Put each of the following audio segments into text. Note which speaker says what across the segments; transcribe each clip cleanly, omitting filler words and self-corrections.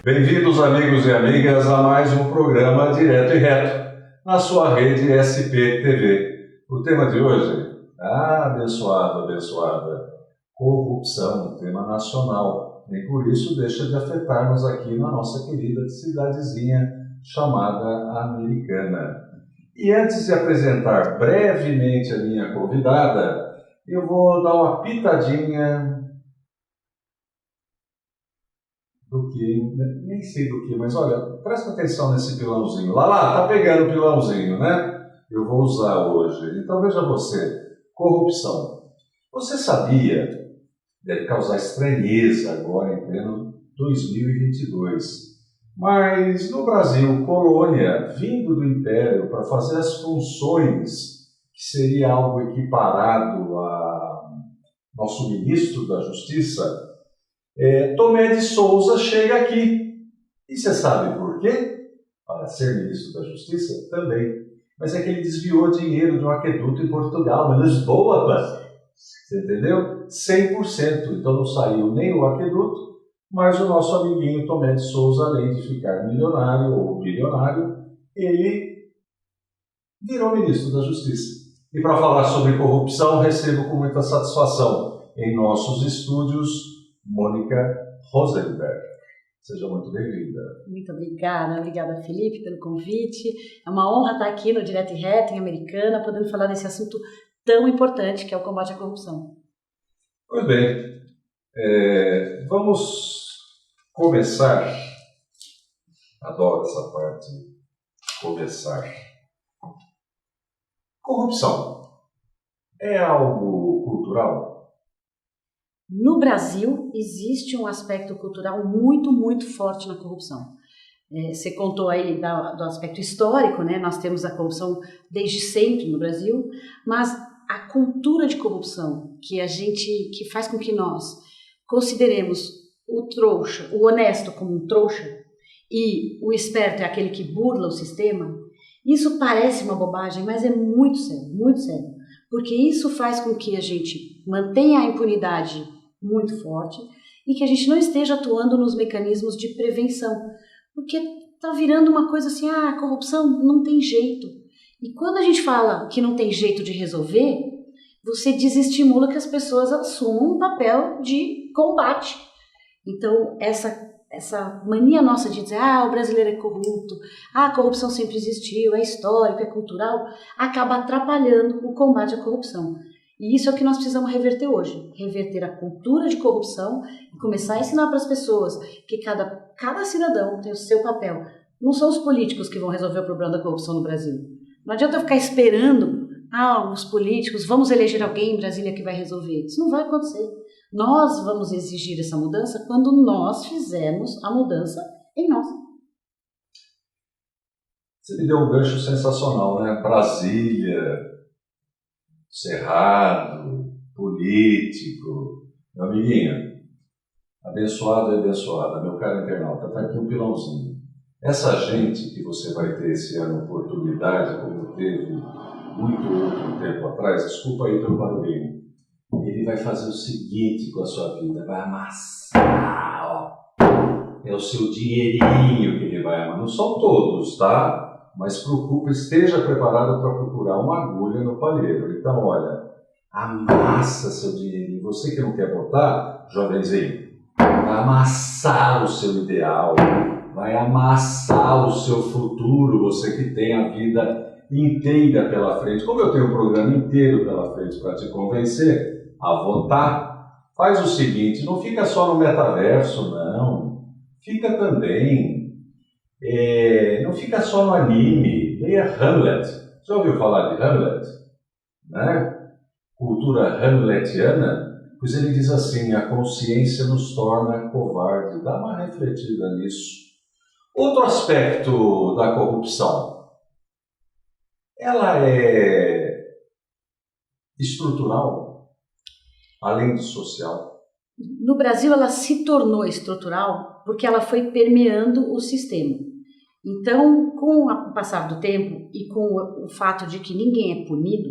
Speaker 1: Bem-vindos, amigos e amigas, a mais um programa Direto e Reto, na sua rede SP-TV. O tema de hoje, abençoada, corrupção, tema nacional, e por isso deixa de afetar-nos aqui na nossa querida cidadezinha chamada Americana. E antes de apresentar brevemente a minha convidada, eu vou dar uma pitadinha do que, nem sei do que, mas olha, presta atenção nesse pilãozinho. Lá, tá pegando o pilãozinho, né? Eu vou usar hoje. Então veja você, corrupção. Você sabia, deve causar estranheza agora em pleno 2022, mas no Brasil, colônia, vindo do Império para fazer as funções que seria algo equiparado a nosso ministro da Justiça, Tomé de Souza chega aqui. E você sabe por quê? Para ser ministro da Justiça? Também. Mas é que ele desviou dinheiro de um aqueduto em Portugal, em Lisboa, você entendeu? 100%. Então não saiu nem o aqueduto, mas o nosso amiguinho Tomé de Souza, além de ficar milionário ou bilionário, ele virou ministro da Justiça. E para falar sobre corrupção, recebo com muita satisfação em nossos estúdios Mônica Rosenberg. Seja muito bem-vinda.
Speaker 2: Muito obrigada Felipe pelo convite. É uma honra estar aqui no Direto e Reto, em Americana, podendo falar desse assunto tão importante que é o combate à corrupção.
Speaker 1: Pois bem, vamos começar. Adoro essa parte, começar. Corrupção é algo cultural?
Speaker 2: No Brasil, existe um aspecto cultural muito forte na corrupção. Você contou aí do aspecto histórico, né? Nós temos a corrupção desde sempre no Brasil, mas a cultura de corrupção que faz com que nós consideremos o trouxa, o honesto como um trouxa e o esperto é aquele que burla o sistema, isso parece uma bobagem, mas é muito sério, porque isso faz com que a gente mantenha a impunidade muito forte e que a gente não esteja atuando nos mecanismos de prevenção, porque está virando uma coisa assim, a corrupção não tem jeito. E quando a gente fala que não tem jeito de resolver, você desestimula que as pessoas assumam um papel de combate. Então, essa mania nossa de dizer, o brasileiro é corrupto, a corrupção sempre existiu, é histórico, é cultural, acaba atrapalhando o combate à corrupção. E isso é o que nós precisamos reverter hoje, reverter a cultura de corrupção e começar a ensinar para as pessoas que cada cidadão tem o seu papel. Não são os políticos que vão resolver o problema da corrupção no Brasil. Não adianta ficar esperando, os políticos, vamos eleger alguém em Brasília que vai resolver. Isso não vai acontecer. Nós vamos exigir essa mudança quando nós fizermos a mudança em nós.
Speaker 1: Você me deu um gancho sensacional, né? Brasília, Cerrado, político. Meu amiguinho, abençoado e abençoada, meu caro internauta, está aqui um pilãozinho. Essa gente que você vai ter esse ano oportunidade, como teve muito tempo atrás, desculpa aí pelo barulhinho, ele vai fazer o seguinte com a sua vida, vai amassar, é o seu dinheirinho que ele vai amassar. Não são todos, tá? Mas esteja preparado para procurar uma agulha no palheiro. Então, olha, amassa seu dinheirinho. Você que não quer votar, jovenzinho, vai amassar o seu ideal, vai amassar o seu futuro, você que tem a vida inteira pela frente. Como eu tenho um programa inteiro pela frente para te convencer a votar, faz o seguinte, não fica só no metaverso, não. Fica também... não fica só no anime, leia Hamlet. Já ouviu falar de Hamlet? Né? Cultura hamletiana? Pois ele diz assim, a consciência nos torna covarde. Dá uma refletida nisso. Outro aspecto da corrupção. Ela é estrutural, além de social.
Speaker 2: No Brasil, ela se tornou estrutural porque ela foi permeando o sistema. Então, com o passar do tempo e com o fato de que ninguém é punido,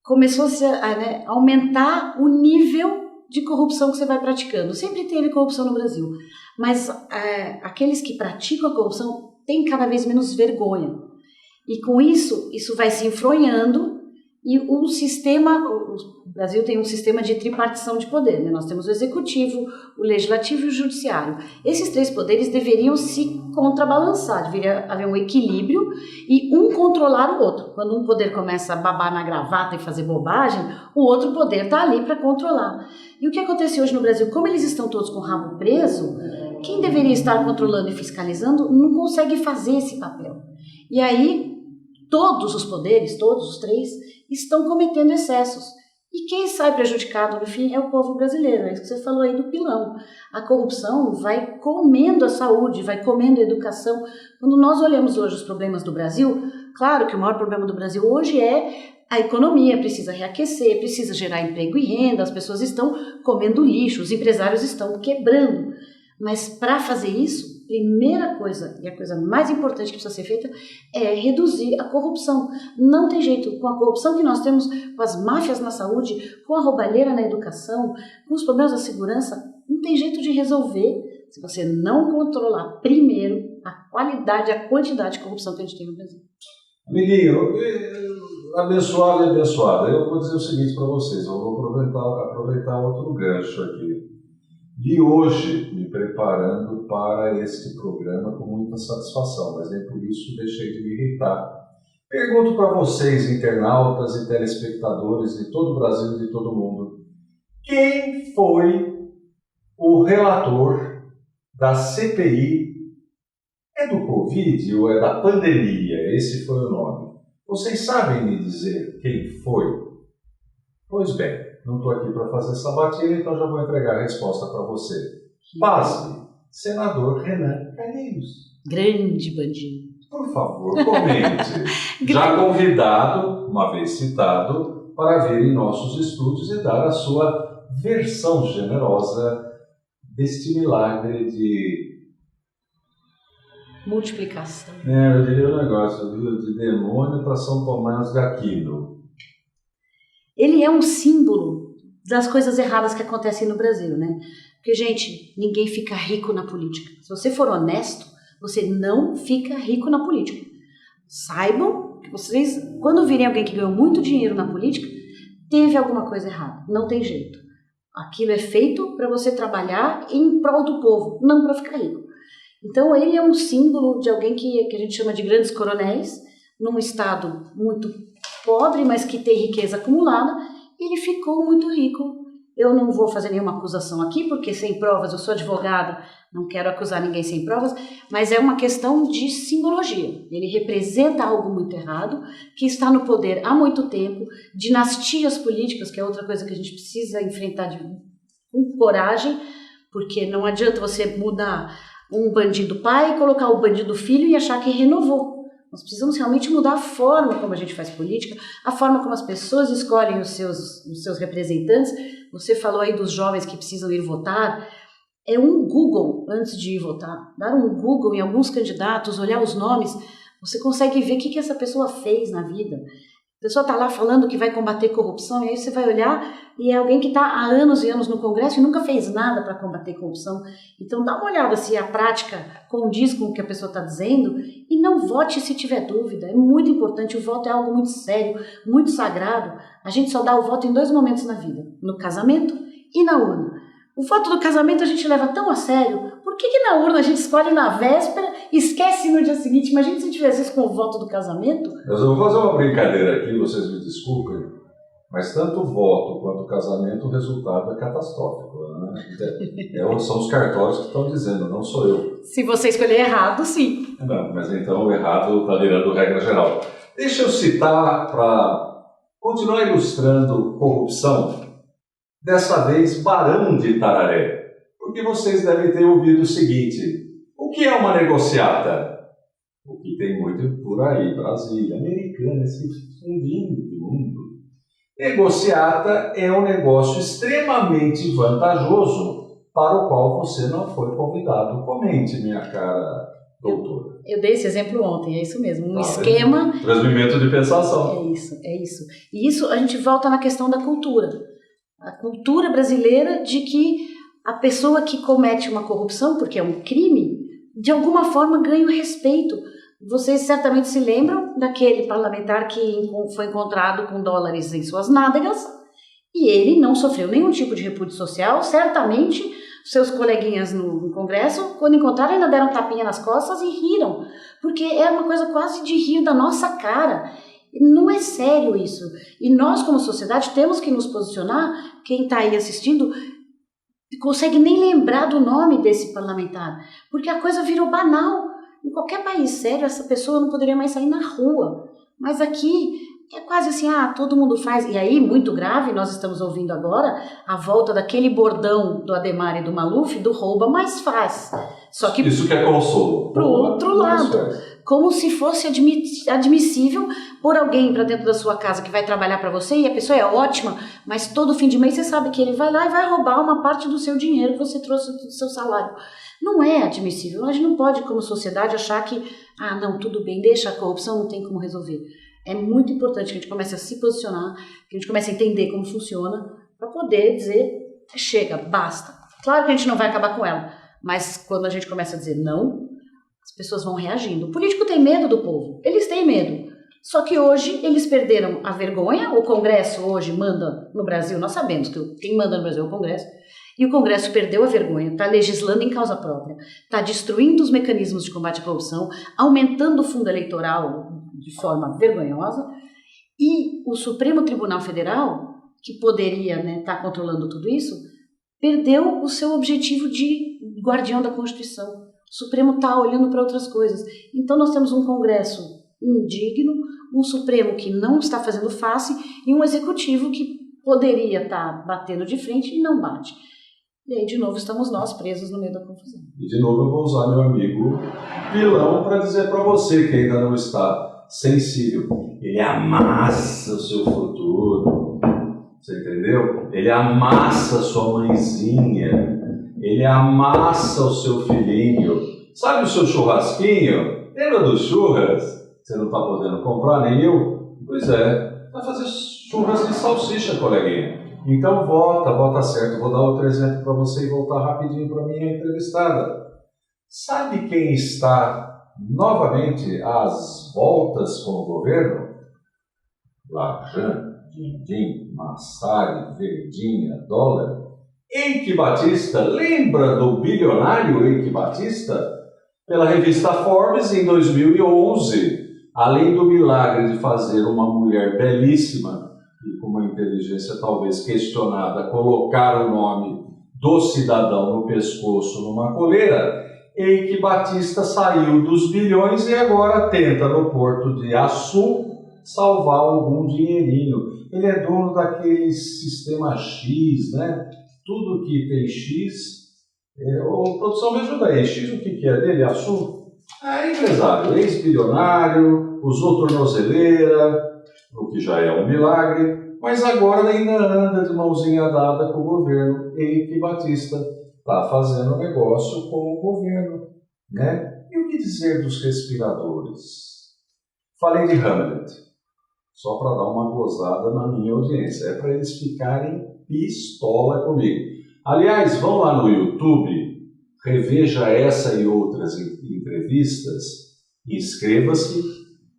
Speaker 2: começou-se a aumentar o nível de corrupção que você vai praticando. Sempre teve corrupção no Brasil. Mas aqueles que praticam a corrupção têm cada vez menos vergonha. E com isso, isso vai se enfronhando e o Brasil tem um sistema de tripartição de poder, né? Nós temos o executivo, o legislativo e o judiciário. Esses 3 poderes deveriam se contrabalançar, deveria haver um equilíbrio e um controlar o outro. Quando um poder começa a babar na gravata e fazer bobagem, o outro poder está ali para controlar. E o que acontece hoje no Brasil? Como eles estão todos com o rabo preso, quem deveria estar controlando e fiscalizando não consegue fazer esse papel. E aí, todos os poderes, todos os 3, estão cometendo excessos. E quem sai prejudicado no fim é o povo brasileiro, é isso que você falou aí do pilão. A corrupção vai comendo a saúde, vai comendo a educação. Quando nós olhamos hoje os problemas do Brasil, claro que o maior problema do Brasil hoje é a economia, precisa reaquecer, precisa gerar emprego e renda, as pessoas estão comendo lixo, os empresários estão quebrando. Mas para fazer isso, primeira coisa, e a coisa mais importante que precisa ser feita, é reduzir a corrupção. Não tem jeito, com a corrupção que nós temos, com as máfias na saúde, com a roubalheira na educação, com os problemas da segurança, não tem jeito de resolver se você não controlar primeiro a qualidade, a quantidade de corrupção que a gente tem no Brasil.
Speaker 1: Amiguinho, abençoado e abençoada, eu vou dizer o seguinte para vocês, eu vou aproveitar outro gancho aqui. E hoje, me preparando para este programa com muita satisfação, mas nem por isso deixei de me irritar. Pergunto para vocês, internautas e telespectadores de todo o Brasil e de todo o mundo, quem foi o relator da CPI? É do Covid ou é da pandemia? Esse foi o nome. Vocês sabem me dizer quem foi? Pois bem. Não estou aqui para fazer sabatina, então já vou entregar a resposta para você. Pasme, senador Renan Calheiros.
Speaker 2: Grande bandido.
Speaker 1: Por favor, comente. Já convidado, uma vez citado, para vir em nossos estúdios e dar a sua versão generosa deste milagre de...
Speaker 2: multiplicação.
Speaker 1: Eu diria um negócio, de demônio para São Tomás de Aquino.
Speaker 2: Ele é um símbolo das coisas erradas que acontecem no Brasil, né? Porque, gente, ninguém fica rico na política. Se você for honesto, você não fica rico na política. Saibam que vocês, quando virem alguém que ganhou muito dinheiro na política, teve alguma coisa errada. Não tem jeito. Aquilo é feito para você trabalhar em prol do povo, não para ficar rico. Então, ele é um símbolo de alguém que a gente chama de grandes coronéis, num estado muito pobre, mas que tem riqueza acumulada, e ele ficou muito rico. Eu não vou fazer nenhuma acusação aqui, porque sem provas, eu sou advogada, não quero acusar ninguém sem provas, mas é uma questão de simbologia. Ele representa algo muito errado, que está no poder há muito tempo, dinastias políticas, que é outra coisa que a gente precisa enfrentar com coragem, porque não adianta você mudar um bandido pai, colocar o bandido filho e achar que renovou. Nós precisamos realmente mudar a forma como a gente faz política, a forma como as pessoas escolhem os seus representantes. Você falou aí dos jovens que precisam ir votar. É um Google antes de ir votar. Dar um Google em alguns candidatos, olhar os nomes, você consegue ver o que essa pessoa fez na vida. A pessoa está lá falando que vai combater corrupção, e aí você vai olhar e é alguém que está há anos e anos no Congresso e nunca fez nada para combater corrupção. Então dá uma olhada se a prática condiz com o que a pessoa está dizendo e não vote se tiver dúvida. É muito importante, o voto é algo muito sério, muito sagrado. A gente só dá o voto em 2 momentos na vida, no casamento e na urna. O voto do casamento a gente leva tão a sério, por que na urna a gente escolhe na véspera e esquece no dia seguinte? Imagina se tivesse isso com o voto do casamento.
Speaker 1: Eu vou fazer uma brincadeira aqui, vocês me desculpem, mas tanto o voto quanto o casamento, o resultado é catastrófico. Né? São os cartórios que estão dizendo, não sou eu.
Speaker 2: Se você escolher errado, sim.
Speaker 1: Não, mas então o errado está virando regra geral. Deixa eu citar, para continuar ilustrando corrupção, dessa vez Barão de Itararé, porque vocês devem ter ouvido o seguinte: o que é uma negociata? O que tem muito por aí, Brasília, Americana, esse fundinho de mundo. Negociata é um negócio extremamente vantajoso para o qual você não foi convidado. Comente, minha cara doutora.
Speaker 2: Eu dei esse exemplo ontem, é isso mesmo, um esquema...
Speaker 1: Transmimento de pensação.
Speaker 2: É isso. E isso a gente volta na questão da cultura. A cultura brasileira de que a pessoa que comete uma corrupção, porque é um crime, de alguma forma ganha o respeito. Vocês certamente se lembram daquele parlamentar que foi encontrado com dólares em suas nádegas e ele não sofreu nenhum tipo de repúdio social. Certamente, seus coleguinhas no Congresso, quando encontraram, ainda deram tapinha nas costas e riram, porque é uma coisa quase de rir da nossa cara. Não é sério isso. E nós, como sociedade, temos que nos posicionar. Quem está aí assistindo consegue nem lembrar do nome desse parlamentar, porque a coisa virou banal. Em qualquer país sério, essa pessoa não poderia mais sair na rua. Mas aqui é quase assim, todo mundo faz. E aí, muito grave, nós estamos ouvindo agora a volta daquele bordão do Ademar e do Maluf, do rouba, mas faz. Só que
Speaker 1: isso que é consolo.
Speaker 2: Pro outro lado, como se fosse admissível pôr alguém para dentro da sua casa que vai trabalhar para você e a pessoa é ótima, mas todo fim de mês você sabe que ele vai lá e vai roubar uma parte do seu dinheiro que você trouxe do seu salário. Não é admissível. A gente não pode, como sociedade, achar que, não, tudo bem, deixa a corrupção, não tem como resolver. É muito importante que a gente comece a se posicionar, que a gente comece a entender como funciona, para poder dizer, chega, basta. Claro que a gente não vai acabar com ela, mas quando a gente começa a dizer não, as pessoas vão reagindo. O político tem medo do povo, eles têm medo. Só que hoje eles perderam a vergonha, o Congresso hoje manda no Brasil, nós sabemos que quem manda no Brasil é o Congresso, e o Congresso perdeu a vergonha, está legislando em causa própria, está destruindo os mecanismos de combate à corrupção, aumentando o fundo eleitoral de forma vergonhosa, e o Supremo Tribunal Federal, que poderia estar controlando tudo isso, perdeu o seu objetivo de guardião da Constituição. O Supremo está olhando para outras coisas. Então nós temos um Congresso indigno, um Supremo que não está fazendo face e um Executivo que poderia estar batendo de frente e não bate. E aí, de novo, estamos nós presos no meio da confusão.
Speaker 1: E, de novo, eu vou usar meu amigo Pilão para dizer para você que ainda não está sensível. Ele amassa o seu futuro. Você entendeu? Ele amassa a sua mãezinha. Ele amassa o seu filhinho. Sabe o seu churrasquinho? Lembra dos churras? Você não está podendo comprar, nem eu? Pois é. Vai fazer churras de salsicha, coleguinha. Então vota certo. Vou dar outro exemplo para você e voltar rapidinho para a minha entrevistada. Sabe quem está novamente às voltas com o governo? Lajan, Dindim, Massari, Verdinha, Dólar. Eike Batista, lembra do bilionário Eike Batista? Pela revista Forbes, em 2011, além do milagre de fazer uma mulher belíssima e com uma inteligência talvez questionada, colocar o nome do cidadão no pescoço numa coleira, Eike Batista saiu dos bilhões e agora tenta no porto de Açu salvar algum dinheirinho. Ele é dono daquele sistema X, né? Tudo que tem X, produção me ajuda aí, X o que é dele? Açu? Empresário, ex-bilionário, usou tornozeleira, o que já é um milagre, mas agora ainda anda de mãozinha dada com o governo. Eike Batista está fazendo negócio com o governo, né? E o que dizer dos respiradores? Falei de Hamlet, só para dar uma gozada na minha audiência, é para eles ficarem pistola comigo. Aliás, vão lá no YouTube, reveja essa e outras entrevistas, inscreva-se,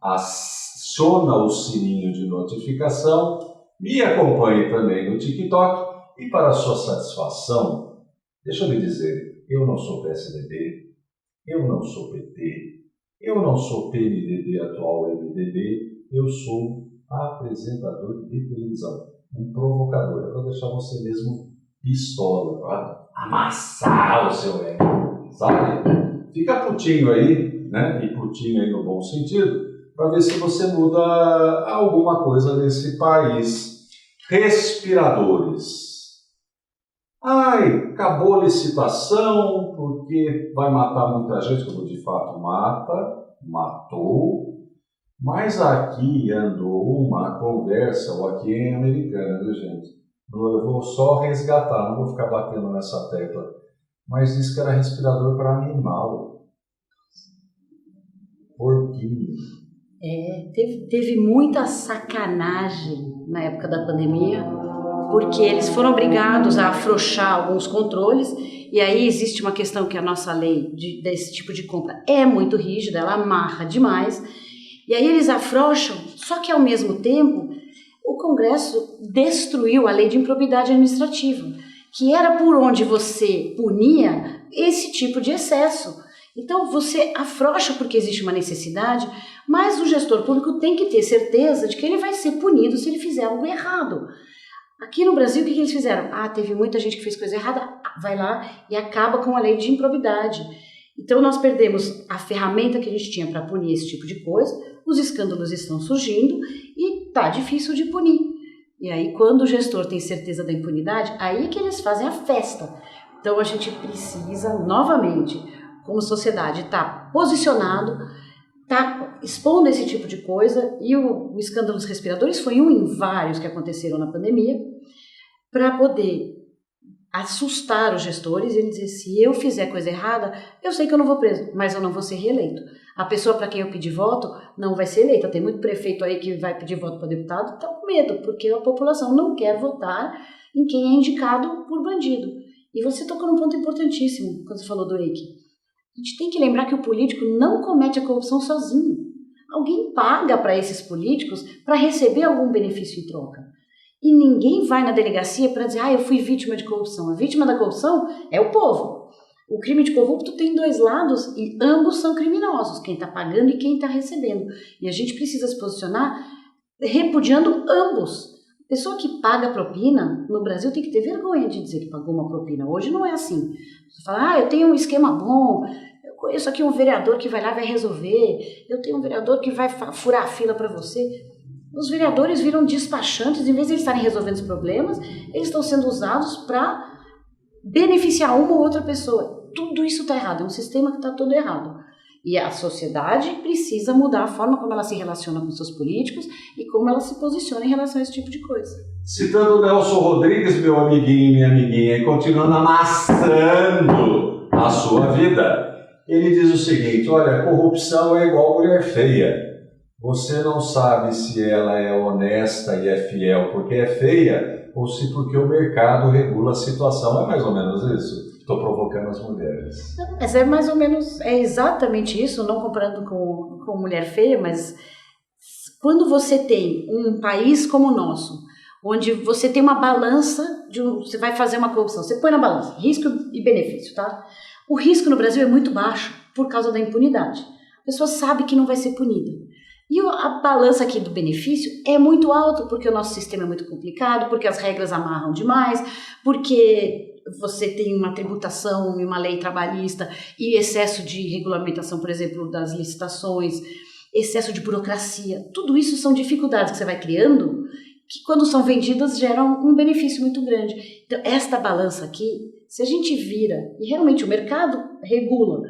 Speaker 1: aciona o sininho de notificação, me acompanhe também no TikTok e, para sua satisfação, deixa eu lhe dizer, eu não sou PSDB, eu não sou PT, eu não sou PMDB atual MDB, eu sou apresentador de televisão, um provocador, é para deixar você mesmo pistola, para amassar o seu ego, sabe? Fica putinho aí, né? E putinho aí no bom sentido, para ver se você muda alguma coisa nesse país. Respiradores. Acabou a licitação porque vai matar muita gente, como de fato matou, mas aqui andou uma conversa, ou aqui em Americana, viu, gente? Eu vou só resgatar, não vou ficar batendo nessa tecla, mas disse que era respirador para animal. Porquinho.
Speaker 2: Teve muita sacanagem na época da pandemia, porque eles foram obrigados a afrouxar alguns controles, e aí existe uma questão que a nossa lei desse tipo de compra é muito rígida, ela amarra demais, e aí eles afrouxam, só que ao mesmo tempo o Congresso destruiu a lei de improbidade administrativa, que era por onde você punia esse tipo de excesso. Então você afrouxa porque existe uma necessidade, mas o gestor público tem que ter certeza de que ele vai ser punido se ele fizer algo errado. Aqui no Brasil, o que eles fizeram? Teve muita gente que fez coisa errada, vai lá e acaba com a lei de improbidade. Então nós perdemos a ferramenta que a gente tinha para punir esse tipo de coisa, os escândalos estão surgindo e tá difícil de punir. E aí quando o gestor tem certeza da impunidade, aí é que eles fazem a festa. Então a gente precisa novamente, como sociedade, estar posicionado, tá expondo esse tipo de coisa, e o escândalo dos respiradores foi um em vários que aconteceram na pandemia, para poder assustar os gestores e dizer, se eu fizer coisa errada, eu sei que eu não vou preso, mas eu não vou ser reeleito. A pessoa para quem eu pedir voto não vai ser eleita. Tem muito prefeito aí que vai pedir voto para deputado, está com medo, porque a população não quer votar em quem é indicado por bandido. E você tocou num ponto importantíssimo quando você falou do EIC. A gente tem que lembrar que o político não comete a corrupção sozinho. Alguém paga para esses políticos para receber algum benefício em troca. E ninguém vai na delegacia para dizer, eu fui vítima de corrupção. A vítima da corrupção é o povo. O crime de corrupto tem dois lados e ambos são criminosos, quem está pagando e quem está recebendo. E a gente precisa se posicionar repudiando ambos. A pessoa que paga propina, no Brasil, tem que ter vergonha de dizer que pagou uma propina. Hoje não é assim. Você fala, eu tenho um esquema bom, eu conheço aqui um vereador que vai lá e vai resolver, eu tenho um vereador que vai furar a fila para você. Os vereadores viram despachantes, em vez de eles estarem resolvendo os problemas, eles estão sendo usados para beneficiar uma ou outra pessoa. Tudo isso está errado, é um sistema que está todo errado. E a sociedade precisa mudar a forma como ela se relaciona com seus políticos e como ela se posiciona em relação a esse tipo de coisa.
Speaker 1: Citando o Nelson Rodrigues, meu amiguinho e minha amiguinha, e continuando amassando a sua vida, ele diz o seguinte, olha, corrupção é igual mulher feia. Você não sabe se ela é honesta e é fiel porque é feia ou se porque o mercado regula a situação. É mais ou menos isso? Estou provocando as mulheres.
Speaker 2: Não, mas é mais ou menos, é exatamente isso, não comparando com mulher feia, mas quando você tem um país como o nosso, onde você tem uma balança, você vai fazer uma corrupção, você põe na balança risco e benefício, tá? O risco no Brasil é muito baixo por causa da impunidade. A pessoa sabe que não vai ser punida. E a balança aqui do benefício é muito alta, porque o nosso sistema é muito complicado, porque as regras amarram demais, porque você tem uma tributação e uma lei trabalhista e excesso de regulamentação, por exemplo, das licitações, excesso de burocracia. Tudo isso são dificuldades que você vai criando que, quando são vendidas, geram um benefício muito grande. Então, esta balança aqui, se a gente vira, e realmente o mercado regula,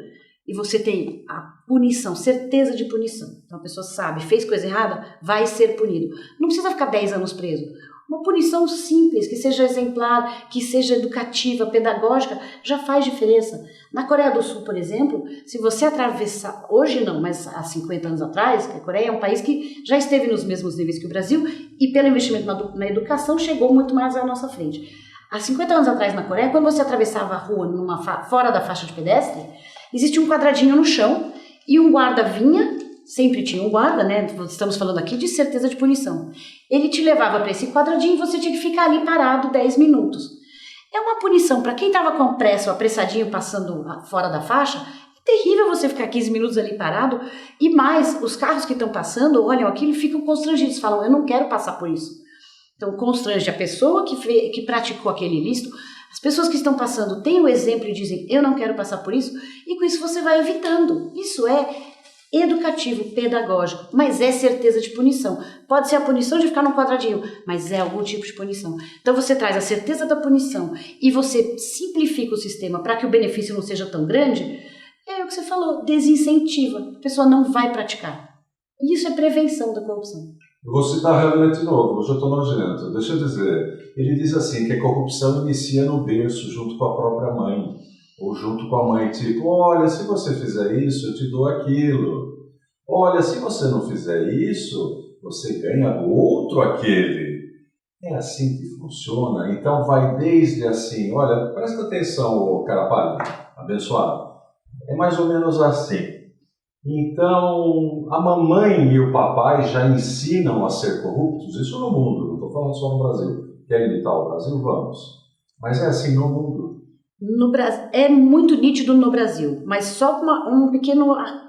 Speaker 2: e você tem a punição, certeza de punição. Então a pessoa sabe, fez coisa errada, vai ser punido. Não precisa ficar 10 anos preso. Uma punição simples, que seja exemplar, que seja educativa, pedagógica, já faz diferença. Na Coreia do Sul, por exemplo, se você atravessar, hoje não, mas há 50 anos atrás, a Coreia é um país que já esteve nos mesmos níveis que o Brasil e pelo investimento na educação chegou muito mais à nossa frente. Há 50 anos atrás na Coreia, quando você atravessava a rua fora da faixa de pedestre, existia um quadradinho no chão e um guarda vinha, sempre tinha um guarda, né? Estamos falando aqui de certeza de punição. Ele te levava para esse quadradinho e você tinha que ficar ali parado 10 minutos. É uma punição para quem estava com pressa ou apressadinho passando fora da faixa. É terrível você ficar 15 minutos ali parado. E mais, os carros que estão passando olham aquilo e ficam constrangidos, falam, eu não quero passar por isso. Então constrange a pessoa que praticou aquele ilícito. As pessoas que estão passando têm o exemplo e dizem, eu não quero passar por isso, e com isso você vai evitando. Isso é educativo, pedagógico, mas é certeza de punição. Pode ser a punição de ficar num quadradinho, mas é algum tipo de punição. Então você traz a certeza da punição e você simplifica o sistema para que o benefício não seja tão grande, é o que você falou, desincentiva. A pessoa não vai praticar. Isso é prevenção da corrupção.
Speaker 1: Eu vou citar realmente de novo, hoje eu estou nojento. Deixa eu dizer, ele diz assim, que a corrupção inicia no berço, junto com a própria mãe, ou junto com a mãe, tipo, olha, se você fizer isso, eu te dou aquilo. Olha, se você não fizer isso, você ganha outro aquele. É assim que funciona? Então vai desde assim, olha, presta atenção, ô cara pálido, abençoado. É mais ou menos assim. Então, a mamãe e o papai já ensinam a ser corruptos? Isso no mundo, não estou falando só no Brasil. Quer imitar o Brasil? Vamos. Mas é assim no mundo.
Speaker 2: No Brasil, é muito nítido no Brasil, mas só uma pequena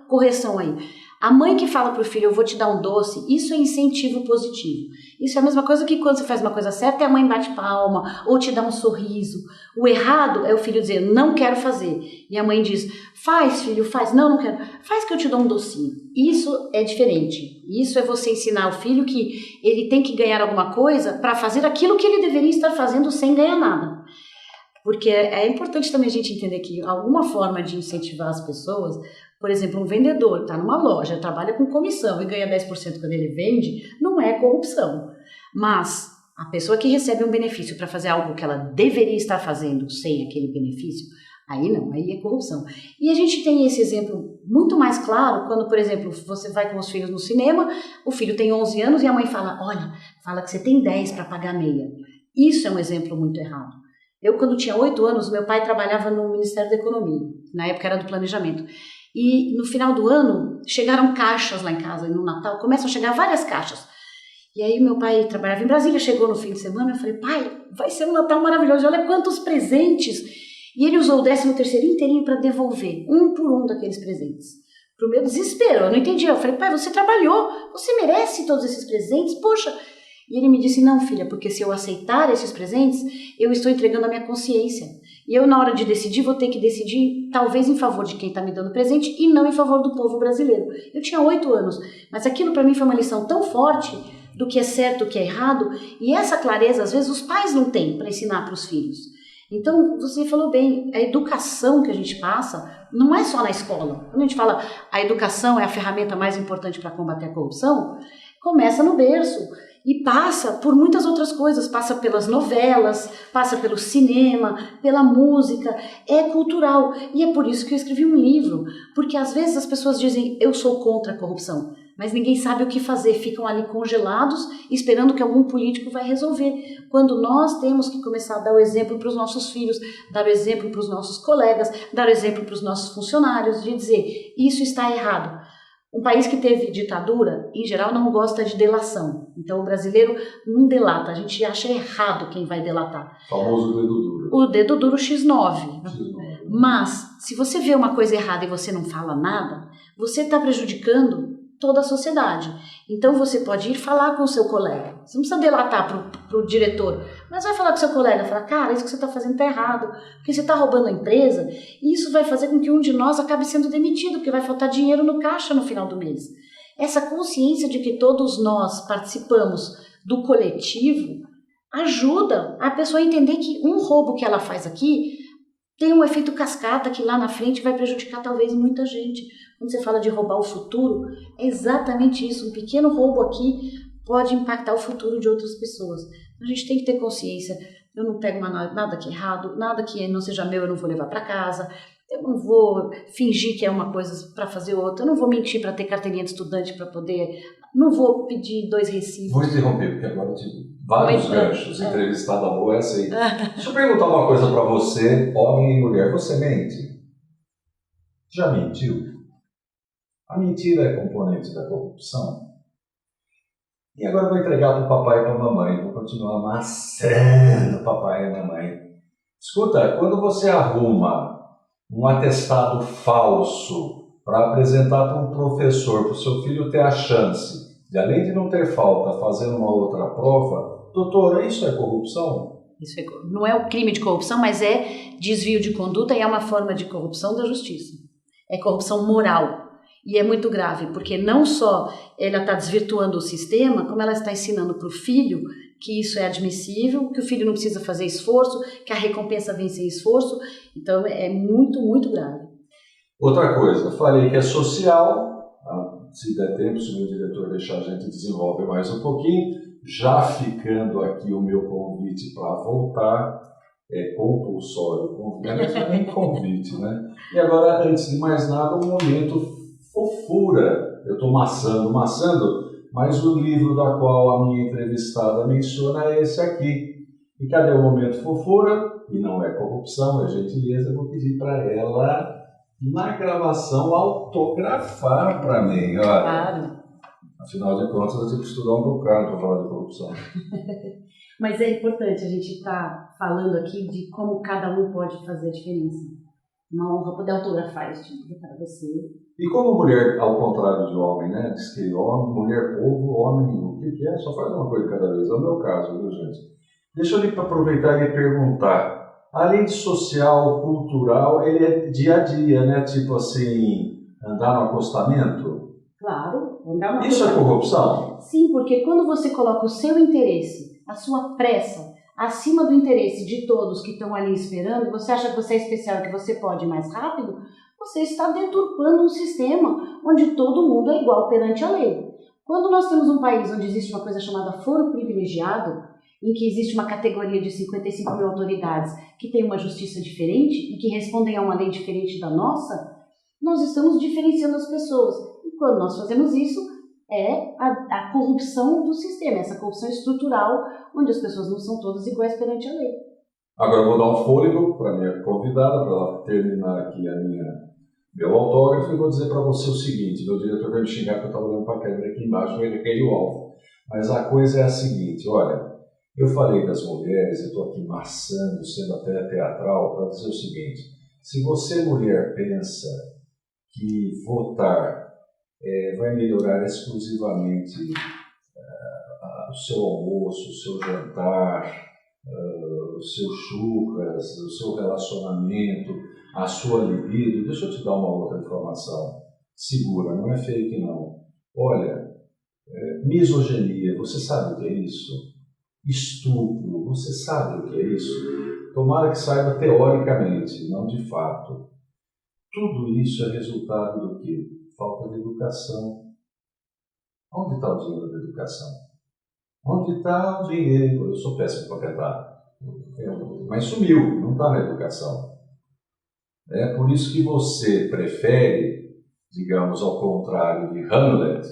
Speaker 2: correção aí. A mãe que fala para o filho, eu vou te dar um doce, isso é incentivo positivo. Isso é a mesma coisa que quando você faz uma coisa certa, a mãe bate palma ou te dá um sorriso. O errado é o filho dizer, não quero fazer. E a mãe diz, faz filho, faz. Não, não quero. Faz que eu te dou um docinho. Isso é diferente. Isso é você ensinar ao filho que ele tem que ganhar alguma coisa para fazer aquilo que ele deveria estar fazendo sem ganhar nada. Porque é importante também a gente entender que alguma forma de incentivar as pessoas, por exemplo, um vendedor está numa loja, trabalha com comissão e ganha 10% quando ele vende, não é corrupção. Mas a pessoa que recebe um benefício para fazer algo que ela deveria estar fazendo sem aquele benefício, aí não, aí é corrupção. E a gente tem esse exemplo muito mais claro quando, por exemplo, você vai com os filhos no cinema, o filho tem 11 anos e a mãe fala, olha, fala que você tem 10 para pagar meia. Isso é um exemplo muito errado. Eu, quando tinha 8 anos, meu pai trabalhava no Ministério da Economia, na época era do planejamento. E no final do ano, chegaram caixas lá em casa, no Natal, começam a chegar várias caixas. E aí meu pai trabalhava em Brasília, chegou no fim de semana, eu falei, pai, vai ser um Natal maravilhoso, olha quantos presentes. E ele usou o 13º inteirinho para devolver, um por um daqueles presentes. Pro meu desespero, eu não entendia. Eu falei, pai, você trabalhou, você merece todos esses presentes, poxa. E ele me disse, não filha, porque se eu aceitar esses presentes, eu estou entregando a minha consciência. E eu, na hora de decidir, vou ter que decidir talvez em favor de quem está me dando presente e não em favor do povo brasileiro. Eu tinha 8 anos, mas aquilo para mim foi uma lição tão forte do que é certo, do que é errado, e essa clareza, às vezes, os pais não têm para ensinar para os filhos. Então, você falou bem, a educação que a gente passa não é só na escola. Quando a gente fala a educação é a ferramenta mais importante para combater a corrupção, começa no berço. E passa por muitas outras coisas, passa pelas novelas, passa pelo cinema, pela música, é cultural. E é por isso que eu escrevi um livro, porque às vezes as pessoas dizem, eu sou contra a corrupção, mas ninguém sabe o que fazer, ficam ali congelados, esperando que algum político vai resolver. Quando nós temos que começar a dar o exemplo para os nossos filhos, dar o exemplo para os nossos colegas, dar o exemplo para os nossos funcionários, de dizer, isso está errado. Um país que teve ditadura, em geral, não gosta de delação. Então, o brasileiro não delata. A gente acha errado quem vai delatar.
Speaker 1: O famoso dedo duro.
Speaker 2: O dedo duro X9. Mas, se você vê uma coisa errada e você não fala nada, você está prejudicando toda a sociedade. Então, você pode ir falar com o seu colega. Você não precisa delatar para o diretor, mas vai falar com o seu colega. Falar, cara, isso que você está fazendo está errado, porque você está roubando a empresa, e isso vai fazer com que um de nós acabe sendo demitido, porque vai faltar dinheiro no caixa no final do mês. Essa consciência de que todos nós participamos do coletivo ajuda a pessoa a entender que um roubo que ela faz aqui tem um efeito cascata que lá na frente vai prejudicar talvez muita gente. Quando você fala de roubar o futuro, é exatamente isso. Um pequeno roubo aqui pode impactar o futuro de outras pessoas. A gente tem que ter consciência. Eu não pego nada que é errado, nada que não seja meu eu não vou levar para casa. Eu não vou fingir que é uma coisa para fazer outra. Eu não vou mentir para ter carteirinha de estudante para poder... Não vou pedir 2 recibos.
Speaker 1: Vou interromper, porque agora eu tive vários ganchos. Entrevistada boa é essa aí. Deixa eu perguntar uma coisa para você, homem e mulher. Você mente? Já mentiu? A mentira é componente da corrupção? E agora eu vou entregar para o papai e para a mamãe. Vou continuar amassando o papai e a mamãe. Escuta, quando você arruma um atestado falso para apresentar para um professor, para o seu filho ter a chance de, além de não ter falta, fazer uma outra prova, doutora, isso é corrupção?
Speaker 2: Isso não é o crime de corrupção, mas é desvio de conduta e é uma forma de corrupção da justiça. É corrupção moral. E é muito grave, porque não só ela está desvirtuando o sistema, como ela está ensinando para o filho que isso é admissível, que o filho não precisa fazer esforço, que a recompensa vem sem esforço. Então é muito, muito grave.
Speaker 1: Outra coisa, falei que é social, se der tempo, se o meu diretor deixar, a gente desenvolve mais um pouquinho. Já ficando aqui o meu convite para voltar, é compulsório, convite, não é nem convite, né? E agora, antes de mais nada, um momento fofura. Eu estou maçando. mas o livro da qual a minha entrevistada menciona é esse aqui. E cadê o momento fofura? E não é corrupção, é gentileza. Eu vou pedir para ela, na gravação, autografar para mim. Olha,
Speaker 2: Claro.
Speaker 1: afinal de contas, eu tive que estudar um bocado para falar de corrupção.
Speaker 2: Mas é importante a gente estar falando aqui de como cada um pode fazer a diferença. Uma honra poder autografar este livro para você.
Speaker 1: E como mulher, ao contrário de homem, né? Diz que homem, mulher, povo, homem, o que é? Só faz uma coisa de cada vez. É o meu caso, viu, gente? Deixa eu aproveitar e lhe perguntar. Além de social, cultural, ele é dia a dia, né? Tipo assim, andar no acostamento?
Speaker 2: Claro, andar no
Speaker 1: Isso é corrupção?
Speaker 2: Sim, porque quando você coloca o seu interesse, a sua pressa, acima do interesse de todos que estão ali esperando, e você acha que você é especial, que você pode ir mais rápido, você está deturpando um sistema onde todo mundo é igual perante a lei. Quando nós temos um país onde existe uma coisa chamada foro privilegiado, em que existe uma categoria de 55 mil autoridades que tem uma justiça diferente e que respondem a uma lei diferente da nossa, nós estamos diferenciando as pessoas. E quando nós fazemos isso, é a corrupção do sistema, essa corrupção estrutural, onde as pessoas não são todas iguais perante a lei.
Speaker 1: Agora eu vou dar um fôlego para a minha convidada, para ela terminar aqui meu autógrafo, e vou dizer para você o seguinte: meu diretor vai me xingar porque eu estava olhando para a câmera aqui embaixo, ele caiu o alvo. Mas a coisa é a seguinte, olha, eu falei das mulheres, eu estou aqui maçando, sendo até teatral, para dizer o seguinte: se você, mulher, pensa que votar vai melhorar exclusivamente o seu almoço, o seu jantar, o seu churras, o seu relacionamento, a sua libido, deixa eu te dar uma outra informação. Segura, não é fake não. Olha, misoginia, você sabe o que é isso? Estupro, você sabe o que é isso? Tomara que saiba teoricamente, não de fato. Tudo isso é resultado do quê? Falta de educação. Onde está o dinheiro da educação? Onde está o dinheiro? Eu sou péssimo para cantar, mas sumiu, não está na educação. É por isso que você prefere, digamos ao contrário de Hamlet,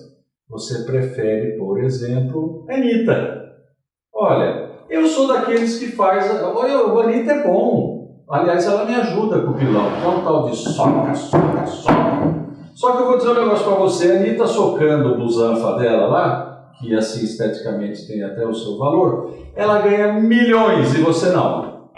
Speaker 1: você prefere, por exemplo, Anitta. Olha, eu sou daqueles que faz... Olha, a Anitta é bom. Aliás, ela me ajuda com o pilão. É um tal de soca. Só que eu vou dizer um negócio para você. A Anitta socando o busanfa dela lá, que assim esteticamente tem até o seu valor, ela ganha milhões e você não.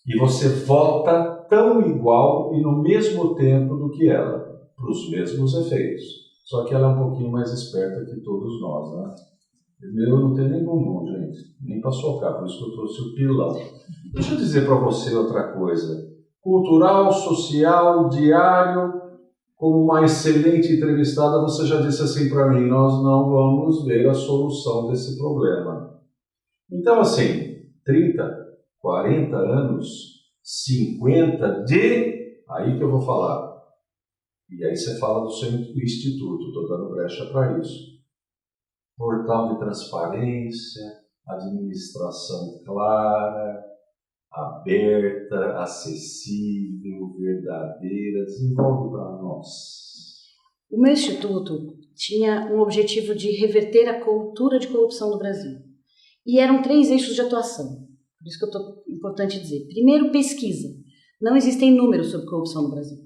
Speaker 1: E você vota tão igual e no mesmo tempo do que ela, para os mesmos efeitos. Só que ela é um pouquinho mais esperta que todos nós, né? Eu não tenho nem bumbum, gente, nem para socar, por isso que eu trouxe o pilão. Deixa eu dizer para você outra coisa. Cultural, social, diário, como uma excelente entrevistada, você já disse assim para mim: nós não vamos ver a solução desse problema. Então, assim, 30, 40 anos, 50 de... Aí que eu vou falar. E aí você fala do seu instituto, estou dando brecha para isso. Portal de transparência, administração clara, aberta, acessível, verdadeira. Desenvolve para nós.
Speaker 2: O meu instituto tinha um objetivo de reverter a cultura de corrupção no Brasil. E eram 3 eixos de atuação. Por isso que importante dizer. Primeiro, pesquisa. Não existem números sobre corrupção no Brasil.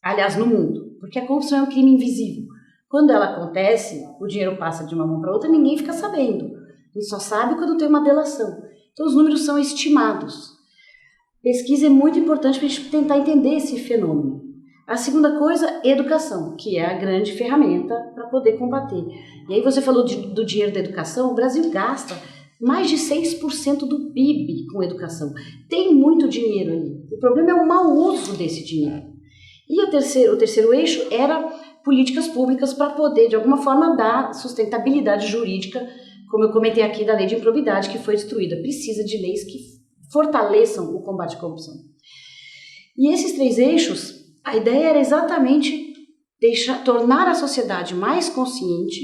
Speaker 2: Aliás, no mundo. Porque a corrupção é um crime invisível. Quando ela acontece, o dinheiro passa de uma mão para outra e ninguém fica sabendo. A gente só sabe quando tem uma delação. Então, os números são estimados. Pesquisa é muito importante para a gente tentar entender esse fenômeno. A segunda coisa, educação, que é a grande ferramenta para poder combater. E aí você falou do dinheiro da educação. O Brasil gasta mais de 6% do PIB com educação. Tem muito dinheiro ali. O problema é o mau uso desse dinheiro. E o terceiro eixo era políticas públicas para poder, de alguma forma, dar sustentabilidade jurídica, como eu comentei aqui da lei de improbidade que foi destruída. Precisa de leis que fortaleçam o combate à corrupção. E esses 3 eixos, a ideia era exatamente tornar a sociedade mais consciente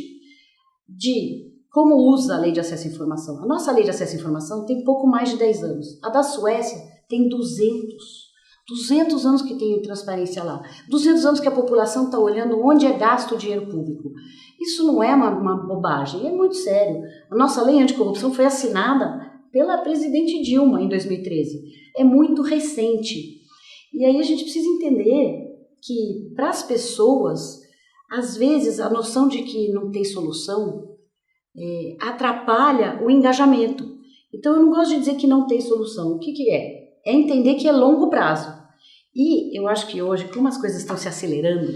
Speaker 2: de como usa a lei de acesso à informação. A nossa lei de acesso à informação tem pouco mais de 10 anos. A da Suécia tem 200 anos que tem transparência lá. 200 anos que a população está olhando onde é gasto o dinheiro público. Isso não é uma bobagem, é muito sério. A nossa lei anticorrupção foi assinada pela presidente Dilma em 2013. É muito recente. E aí a gente precisa entender que, para as pessoas, às vezes a noção de que não tem solução atrapalha o engajamento. Então eu não gosto de dizer que não tem solução. O que é? É entender que é longo prazo. E eu acho que hoje, como as coisas estão se acelerando,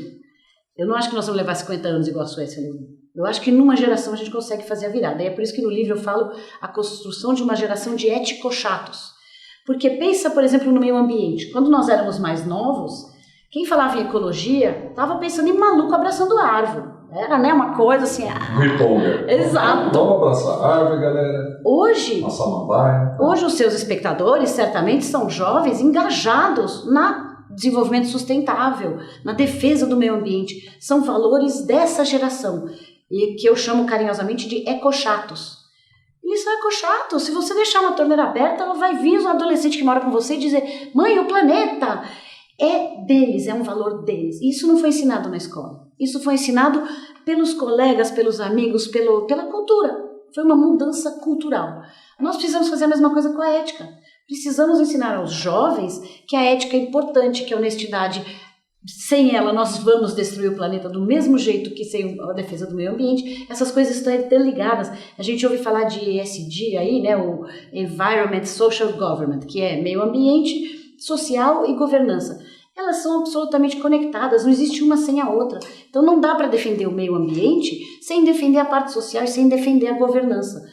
Speaker 2: eu não acho que nós vamos levar 50 anos igual a Suécia levou. Eu acho que numa geração a gente consegue fazer a virada. E é por isso que no livro eu falo a construção de uma geração de ético-chatos. Porque pensa, por exemplo, no meio ambiente. Quando nós éramos mais novos, quem falava em ecologia estava pensando em maluco abraçando árvore. Era, né, uma coisa assim...
Speaker 1: Riponga.
Speaker 2: Exato.
Speaker 1: Vamos abraçar a árvore, galera.
Speaker 2: Hoje,
Speaker 1: uma samambaia.
Speaker 2: Hoje os seus espectadores certamente são jovens engajados no desenvolvimento sustentável, na defesa do meio ambiente. São valores dessa geração, e que eu chamo carinhosamente de ecochatos. Eles são ecochatos. Se você deixar uma torneira aberta, ela vai vir um adolescente que mora com você e dizer: mãe, o planeta é deles, é um valor deles. Isso não foi ensinado na escola. Isso foi ensinado pelos colegas, pelos amigos, pela cultura. Foi uma mudança cultural. Nós precisamos fazer a mesma coisa com a ética. Precisamos ensinar aos jovens que a ética é importante, que a honestidade, sem ela nós vamos destruir o planeta do mesmo jeito que sem a defesa do meio ambiente. Essas coisas estão interligadas. A gente ouve falar de ESG aí, né, o Environment Social Government, que é meio ambiente, social e governança. Elas são absolutamente conectadas, não existe uma sem a outra. Então não dá para defender o meio ambiente sem defender a parte social e sem defender a governança.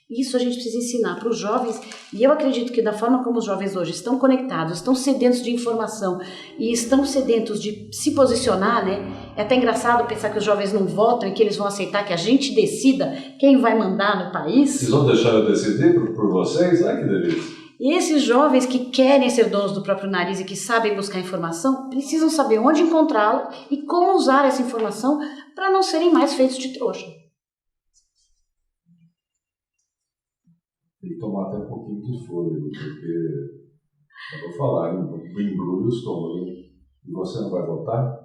Speaker 2: Isso a gente precisa ensinar para os jovens, e eu acredito que da forma como os jovens hoje estão conectados, estão sedentos de informação e estão sedentos de se posicionar, né? É até engraçado pensar que os jovens não votam e que eles vão aceitar que a gente decida quem vai mandar no país.
Speaker 1: Vocês vão deixar eu decidir por vocês? Ai, que delícia.
Speaker 2: E esses jovens que querem ser donos do próprio nariz e que sabem buscar informação, precisam saber onde encontrá-la e como usar essa informação para não serem mais feitos de trouxa.
Speaker 1: Tem que tomar até um pouquinho de fôlego, porque eu vou falar, embrulho o estômago. E você não vai votar?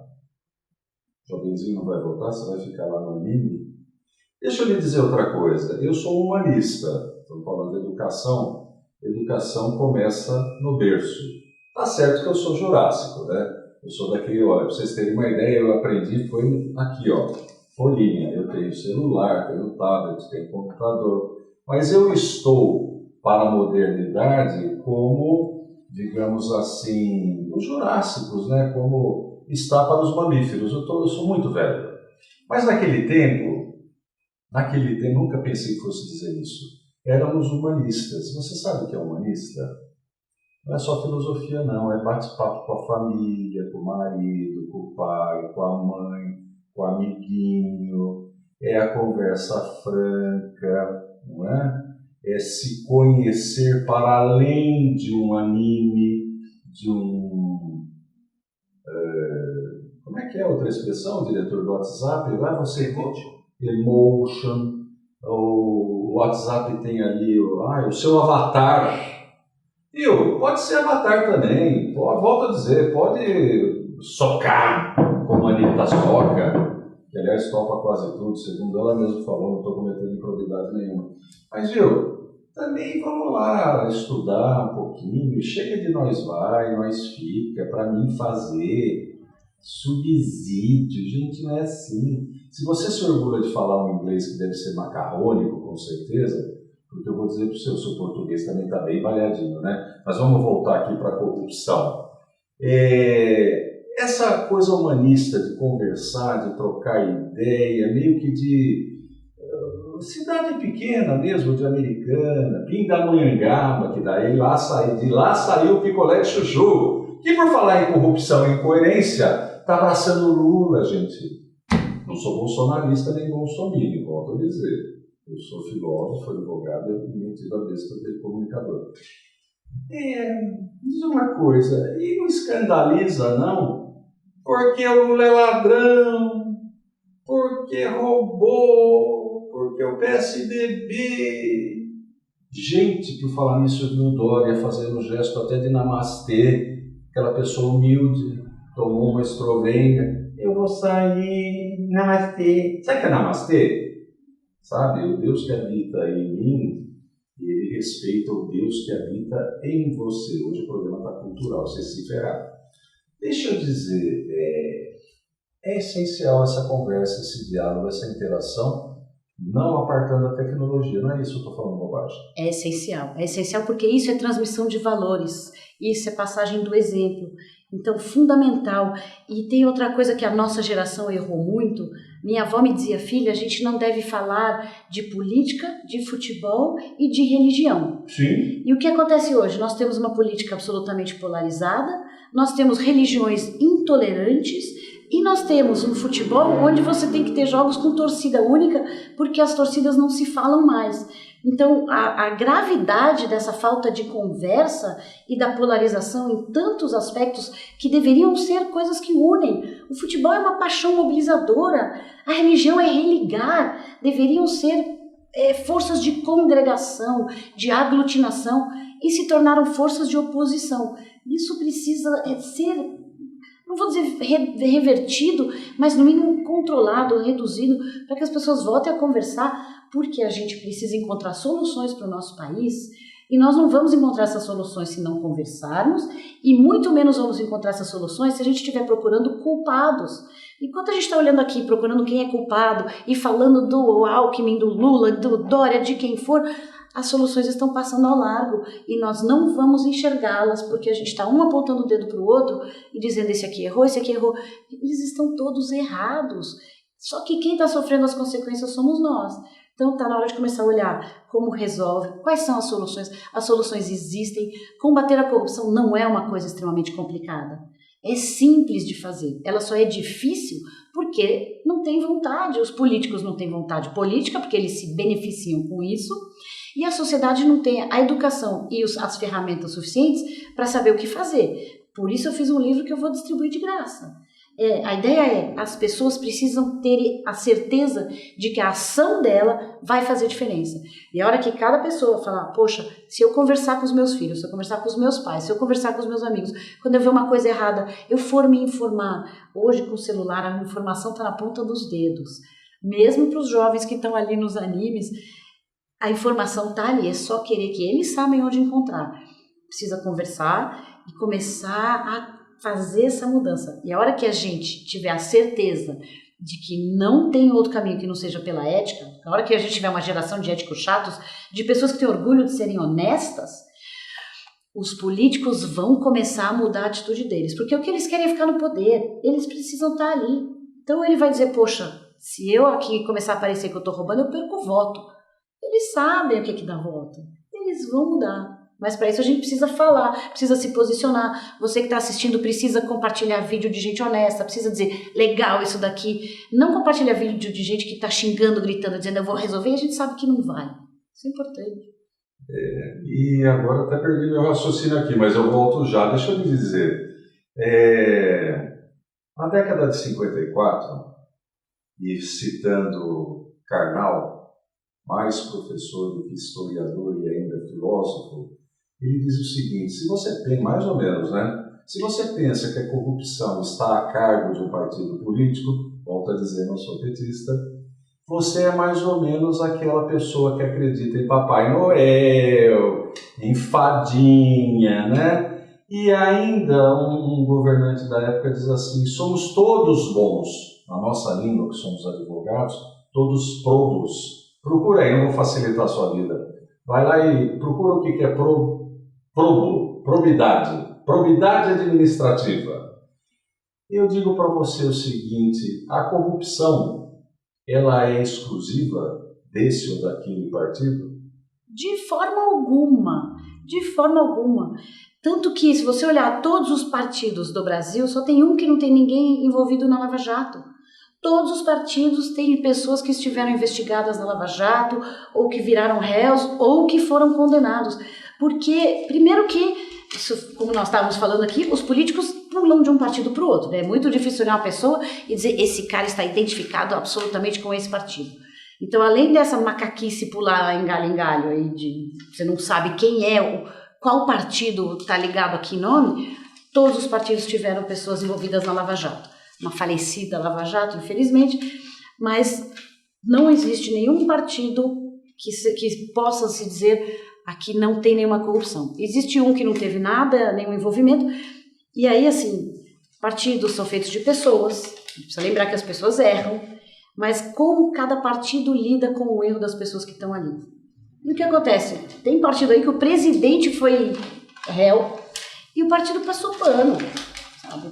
Speaker 1: O jovenzinho não vai votar? Você vai ficar lá no anime? Deixa eu lhe dizer outra coisa. Eu sou humanista. Estou falando de educação. Educação começa no berço. Tá certo que eu sou jurássico, né? Eu sou daquele, olha, para vocês terem uma ideia, eu aprendi, foi aqui, ó, folhinha. Eu tenho celular, tenho tablet, tenho computador. Mas eu estou para a modernidade como, digamos assim, os jurássicos, né? Como está para os mamíferos. Eu sou muito velho. Mas naquele tempo, nunca pensei que fosse dizer isso. Éramos humanistas. Você sabe o que é humanista? Não é só filosofia, não. É bate-papo com a família, com o marido, com o pai, com a mãe, com o amiguinho. É a conversa franca, não é? É se conhecer para além de um anime, de um... como é que é a outra expressão, diretor do WhatsApp? Vai você... Emotion. O WhatsApp tem ali o seu avatar. Pode ser avatar também. Volto a dizer, pode socar, como a Anitta soca, que aliás topa quase tudo, segundo ela mesma falou, não estou cometendo improbidade nenhuma. Mas também vamos lá estudar um pouquinho, chega de nós vai, nós fica, para mim fazer, subsídio, gente, não é assim. Se você se orgulha de falar um inglês que deve ser macarrônico, com certeza, porque eu vou dizer para o seu português também está bem malhadinho, né? Mas vamos voltar aqui para a corrupção. Essa coisa humanista de conversar, de trocar ideia, meio que de cidade pequena mesmo, de Americana, Pindamonhangaba, que daí de lá saiu o picolé de chuchu, que por falar em corrupção e incoerência, está abraçando o Lula, gente. Não sou bolsonarista nem bolsominion, volto a dizer. Eu sou filósofo, advogado e metido a besta de comunicador. Diz uma coisa, e não escandaliza, não? Porque o Lula é ladrão, porque roubou, porque o PSDB... Gente, por falar nisso, eu vi o Dória fazendo um gesto até de namastê, aquela pessoa humilde, tomou uma estrovenga. eu vou sair, namastê. Sabe o que é namastê? Sabe, o Deus que habita em mim, ele respeita o Deus que habita em você. Hoje o programa está cultural, você se ferrar. Deixa eu dizer, é essencial essa conversa, esse diálogo, essa interação, não apartando a tecnologia, não é isso que eu estou falando bobagem.
Speaker 2: É essencial porque isso é transmissão de valores, isso é passagem do exemplo, então fundamental. E tem outra coisa que a nossa geração errou muito, minha avó me dizia, filha, a gente não deve falar de política, de futebol e de religião.
Speaker 1: Sim.
Speaker 2: E o que acontece hoje? Nós temos uma política absolutamente polarizada, nós temos religiões intolerantes, e nós temos um futebol onde você tem que ter jogos com torcida única, porque as torcidas não se falam mais. Então, a gravidade dessa falta de conversa e da polarização em tantos aspectos que deveriam ser coisas que unem. O futebol é uma paixão mobilizadora, a religião é religar, deveriam ser forças de congregação, de aglutinação, e se tornaram forças de oposição. Isso precisa ser, não vou dizer revertido, mas no mínimo controlado, reduzido, para que as pessoas voltem a conversar, porque a gente precisa encontrar soluções para o nosso país, e nós não vamos encontrar essas soluções se não conversarmos, e muito menos vamos encontrar essas soluções se a gente estiver procurando culpados. Enquanto a gente está olhando aqui, procurando quem é culpado, e falando do Alckmin, do Lula, do Dória, de quem for, as soluções estão passando ao largo e nós não vamos enxergá-las porque a gente está um apontando o dedo para o outro e dizendo esse aqui errou, esse aqui errou. Eles estão todos errados. Só que quem está sofrendo as consequências somos nós. Então está na hora de começar a olhar como resolve, quais são as soluções. As soluções existem. Combater a corrupção não é uma coisa extremamente complicada. É simples de fazer. Ela só é difícil porque não tem vontade. Os políticos não têm vontade política porque eles se beneficiam com isso. E a sociedade não tem a educação e as ferramentas suficientes para saber o que fazer. Por isso eu fiz um livro que eu vou distribuir de graça. A ideia é, as pessoas precisam ter a certeza de que a ação dela vai fazer diferença. E a hora que cada pessoa falar, poxa, se eu conversar com os meus filhos, se eu conversar com os meus pais, se eu conversar com os meus amigos, quando eu ver uma coisa errada, eu for me informar. Hoje com o celular a informação está na ponta dos dedos. Mesmo para os jovens que estão ali nos animes, a informação está ali, é só querer que eles sabem onde encontrar. Precisa conversar e começar a fazer essa mudança. E a hora que a gente tiver a certeza de que não tem outro caminho que não seja pela ética, a hora que a gente tiver uma geração de éticos chatos, de pessoas que têm orgulho de serem honestas, os políticos vão começar a mudar a atitude deles. Porque o que eles querem é ficar no poder, eles precisam estar ali. Então ele vai dizer, poxa, se eu aqui começar a parecer que eu estou roubando, eu perco o voto. Eles sabem o que dá voto. Eles vão mudar. Mas para isso a gente precisa falar, precisa se posicionar. Você que está assistindo precisa compartilhar vídeo de gente honesta, precisa dizer, legal isso daqui. Não compartilhar vídeo de gente que está xingando, gritando, dizendo eu vou resolver, e a gente sabe que não vai. Isso é importante.
Speaker 1: E agora até perdi meu raciocínio aqui, mas eu volto já. Deixa eu lhe dizer. Na década de 54, e citando Karnal, mais professor do que historiador e ainda filósofo, ele diz o seguinte, se você tem, mais ou menos, né? Se você pensa que a corrupção está a cargo de um partido político, volto a dizer, não sou petista, você é mais ou menos aquela pessoa que acredita em Papai Noel, em fadinha, né? E ainda um governante da época diz assim, somos todos bons, na nossa língua, que somos advogados, todos probos. Procura aí, não vou facilitar a sua vida. Vai lá e procura o que é probidade administrativa. Eu digo para você o seguinte, a corrupção, ela é exclusiva desse ou daquele partido?
Speaker 2: De forma alguma. Tanto que, se você olhar todos os partidos do Brasil, só tem um que não tem ninguém envolvido na Lava Jato. Todos os partidos têm pessoas que estiveram investigadas na Lava Jato, ou que viraram réus, ou que foram condenados. Porque, primeiro que, isso, como nós estávamos falando aqui, os políticos pulam de um partido para o outro. Né? É muito difícil olhar uma pessoa e dizer, esse cara está identificado absolutamente com esse partido. Então, além dessa macaquice pular em galho, aí você não sabe quem é, qual partido está ligado aqui em nome, todos os partidos tiveram pessoas envolvidas na Lava Jato. uma falecida Lava Jato, infelizmente, mas não existe nenhum partido que possa se dizer aqui não tem nenhuma corrupção. Existe um que não teve nada, nenhum envolvimento, e aí, assim, partidos são feitos de pessoas, precisa lembrar que as pessoas erram, mas como cada partido lida com o erro das pessoas que estão ali. E o que acontece? Tem partido aí que o presidente foi réu e o partido passou pano. Sabe?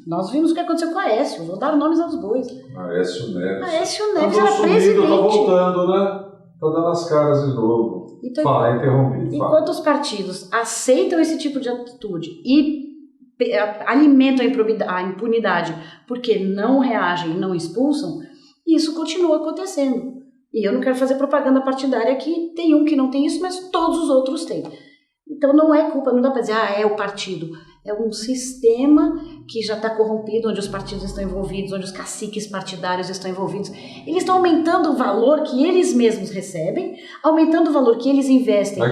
Speaker 2: Nós vimos o que aconteceu com a Aécio, vou dar nomes aos bois.
Speaker 1: Aécio Neves.
Speaker 2: Aécio Neves era presidente.
Speaker 1: Tá voltando, né? Tá dando as caras de novo.
Speaker 2: Então,
Speaker 1: Fala, interrompi.
Speaker 2: Enquanto os partidos aceitam esse tipo de atitude e alimentam a impunidade porque não reagem e não expulsam, isso continua acontecendo. E eu não quero fazer propaganda partidária que tem um que não tem isso, mas todos os outros têm. Então não é culpa, não dá para dizer, é o partido. É um sistema que já está corrompido, onde os partidos estão envolvidos, onde os caciques partidários estão envolvidos. Eles estão aumentando o valor que eles mesmos recebem, aumentando o valor que eles investem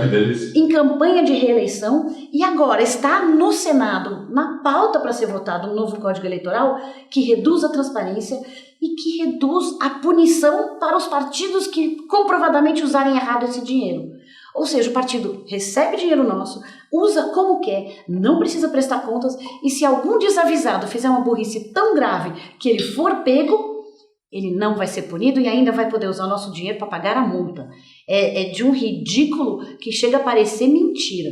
Speaker 2: em campanha de reeleição, e agora está no Senado, na pauta para ser votado, um novo Código Eleitoral que reduz a transparência e que reduz a punição para os partidos que comprovadamente usarem errado esse dinheiro. Ou seja, o partido recebe dinheiro nosso, usa como quer, não precisa prestar contas, e se algum desavisado fizer uma burrice tão grave que ele for pego, ele não vai ser punido e ainda vai poder usar o nosso dinheiro para pagar a multa. É de um ridículo que chega a parecer mentira.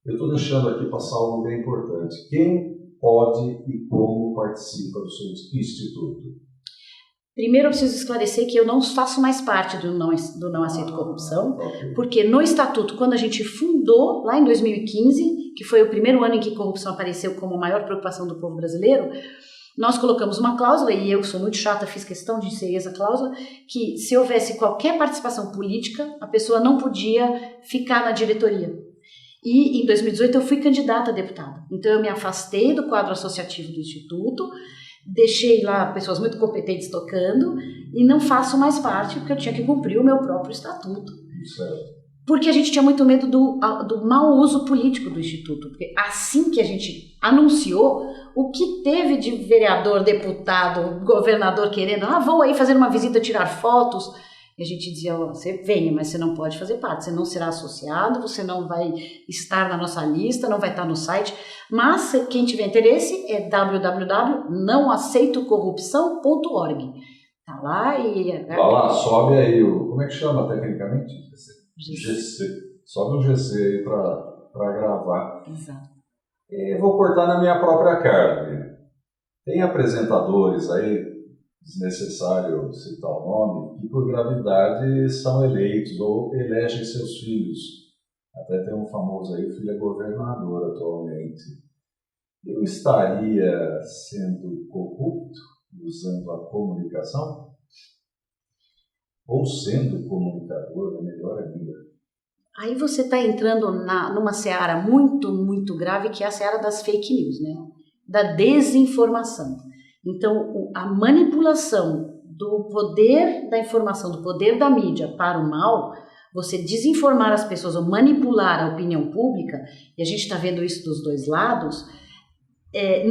Speaker 1: Eu estou deixando aqui passar algo bem importante. Quem pode e como participa do seu instituto?
Speaker 2: Primeiro eu preciso esclarecer que eu não faço mais parte do Não Aceito Corrupção, porque no Estatuto, quando a gente fundou, lá em 2015, que foi o primeiro ano em que corrupção apareceu como a maior preocupação do povo brasileiro, nós colocamos uma cláusula, e eu que sou muito chata, fiz questão de inserir essa cláusula, que se houvesse qualquer participação política, a pessoa não podia ficar na diretoria. E em 2018 eu fui candidata a deputada, então eu me afastei do quadro associativo do Instituto, deixei lá pessoas muito competentes tocando e não faço mais parte porque eu tinha que cumprir o meu próprio estatuto.
Speaker 1: Certo.
Speaker 2: Porque a gente tinha muito medo do mau uso político do Instituto. Porque assim que a gente anunciou, o que teve de vereador, deputado, governador querendo, vou aí fazer uma visita, tirar fotos. E a gente dizia, você venha, mas você não pode fazer parte, você não será associado, você não vai estar na nossa lista, não vai estar no site, mas quem tiver interesse é www.nãoaceitocorrupção.org. Tá lá e...
Speaker 1: Vai lá, sobe aí como é que chama tecnicamente? GC. Sobe um GC aí para gravar.
Speaker 2: Exato.
Speaker 1: Eu vou cortar na minha própria carne. Tem apresentadores aí, desnecessário citar o nome, que por gravidade são eleitos ou elegem seus filhos. Até tem um famoso aí, o filho é governador atualmente. Eu estaria sendo corrupto usando a comunicação? Ou sendo comunicador, é melhor ainda.
Speaker 2: Aí você está entrando numa seara muito, muito grave, que é a seara das fake news, né? Da desinformação. Então, a manipulação do poder da informação, do poder da mídia para o mal, você desinformar as pessoas ou manipular a opinião pública, e a gente está vendo isso dos dois lados,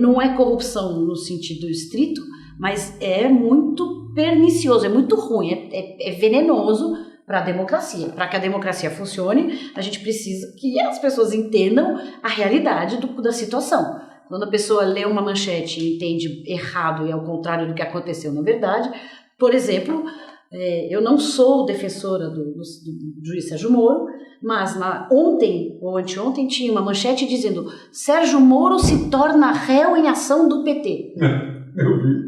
Speaker 2: não é corrupção no sentido estrito, mas é muito pernicioso, é muito ruim, é venenoso para a democracia. Para que a democracia funcione, a gente precisa que as pessoas entendam a realidade da situação. Quando a pessoa lê uma manchete e entende errado e é o contrário do que aconteceu na verdade, por exemplo, eu não sou defensora do juiz Sérgio Moro, mas ontem ou anteontem tinha uma manchete dizendo Sérgio Moro se torna réu em ação do PT.
Speaker 1: Eu vi.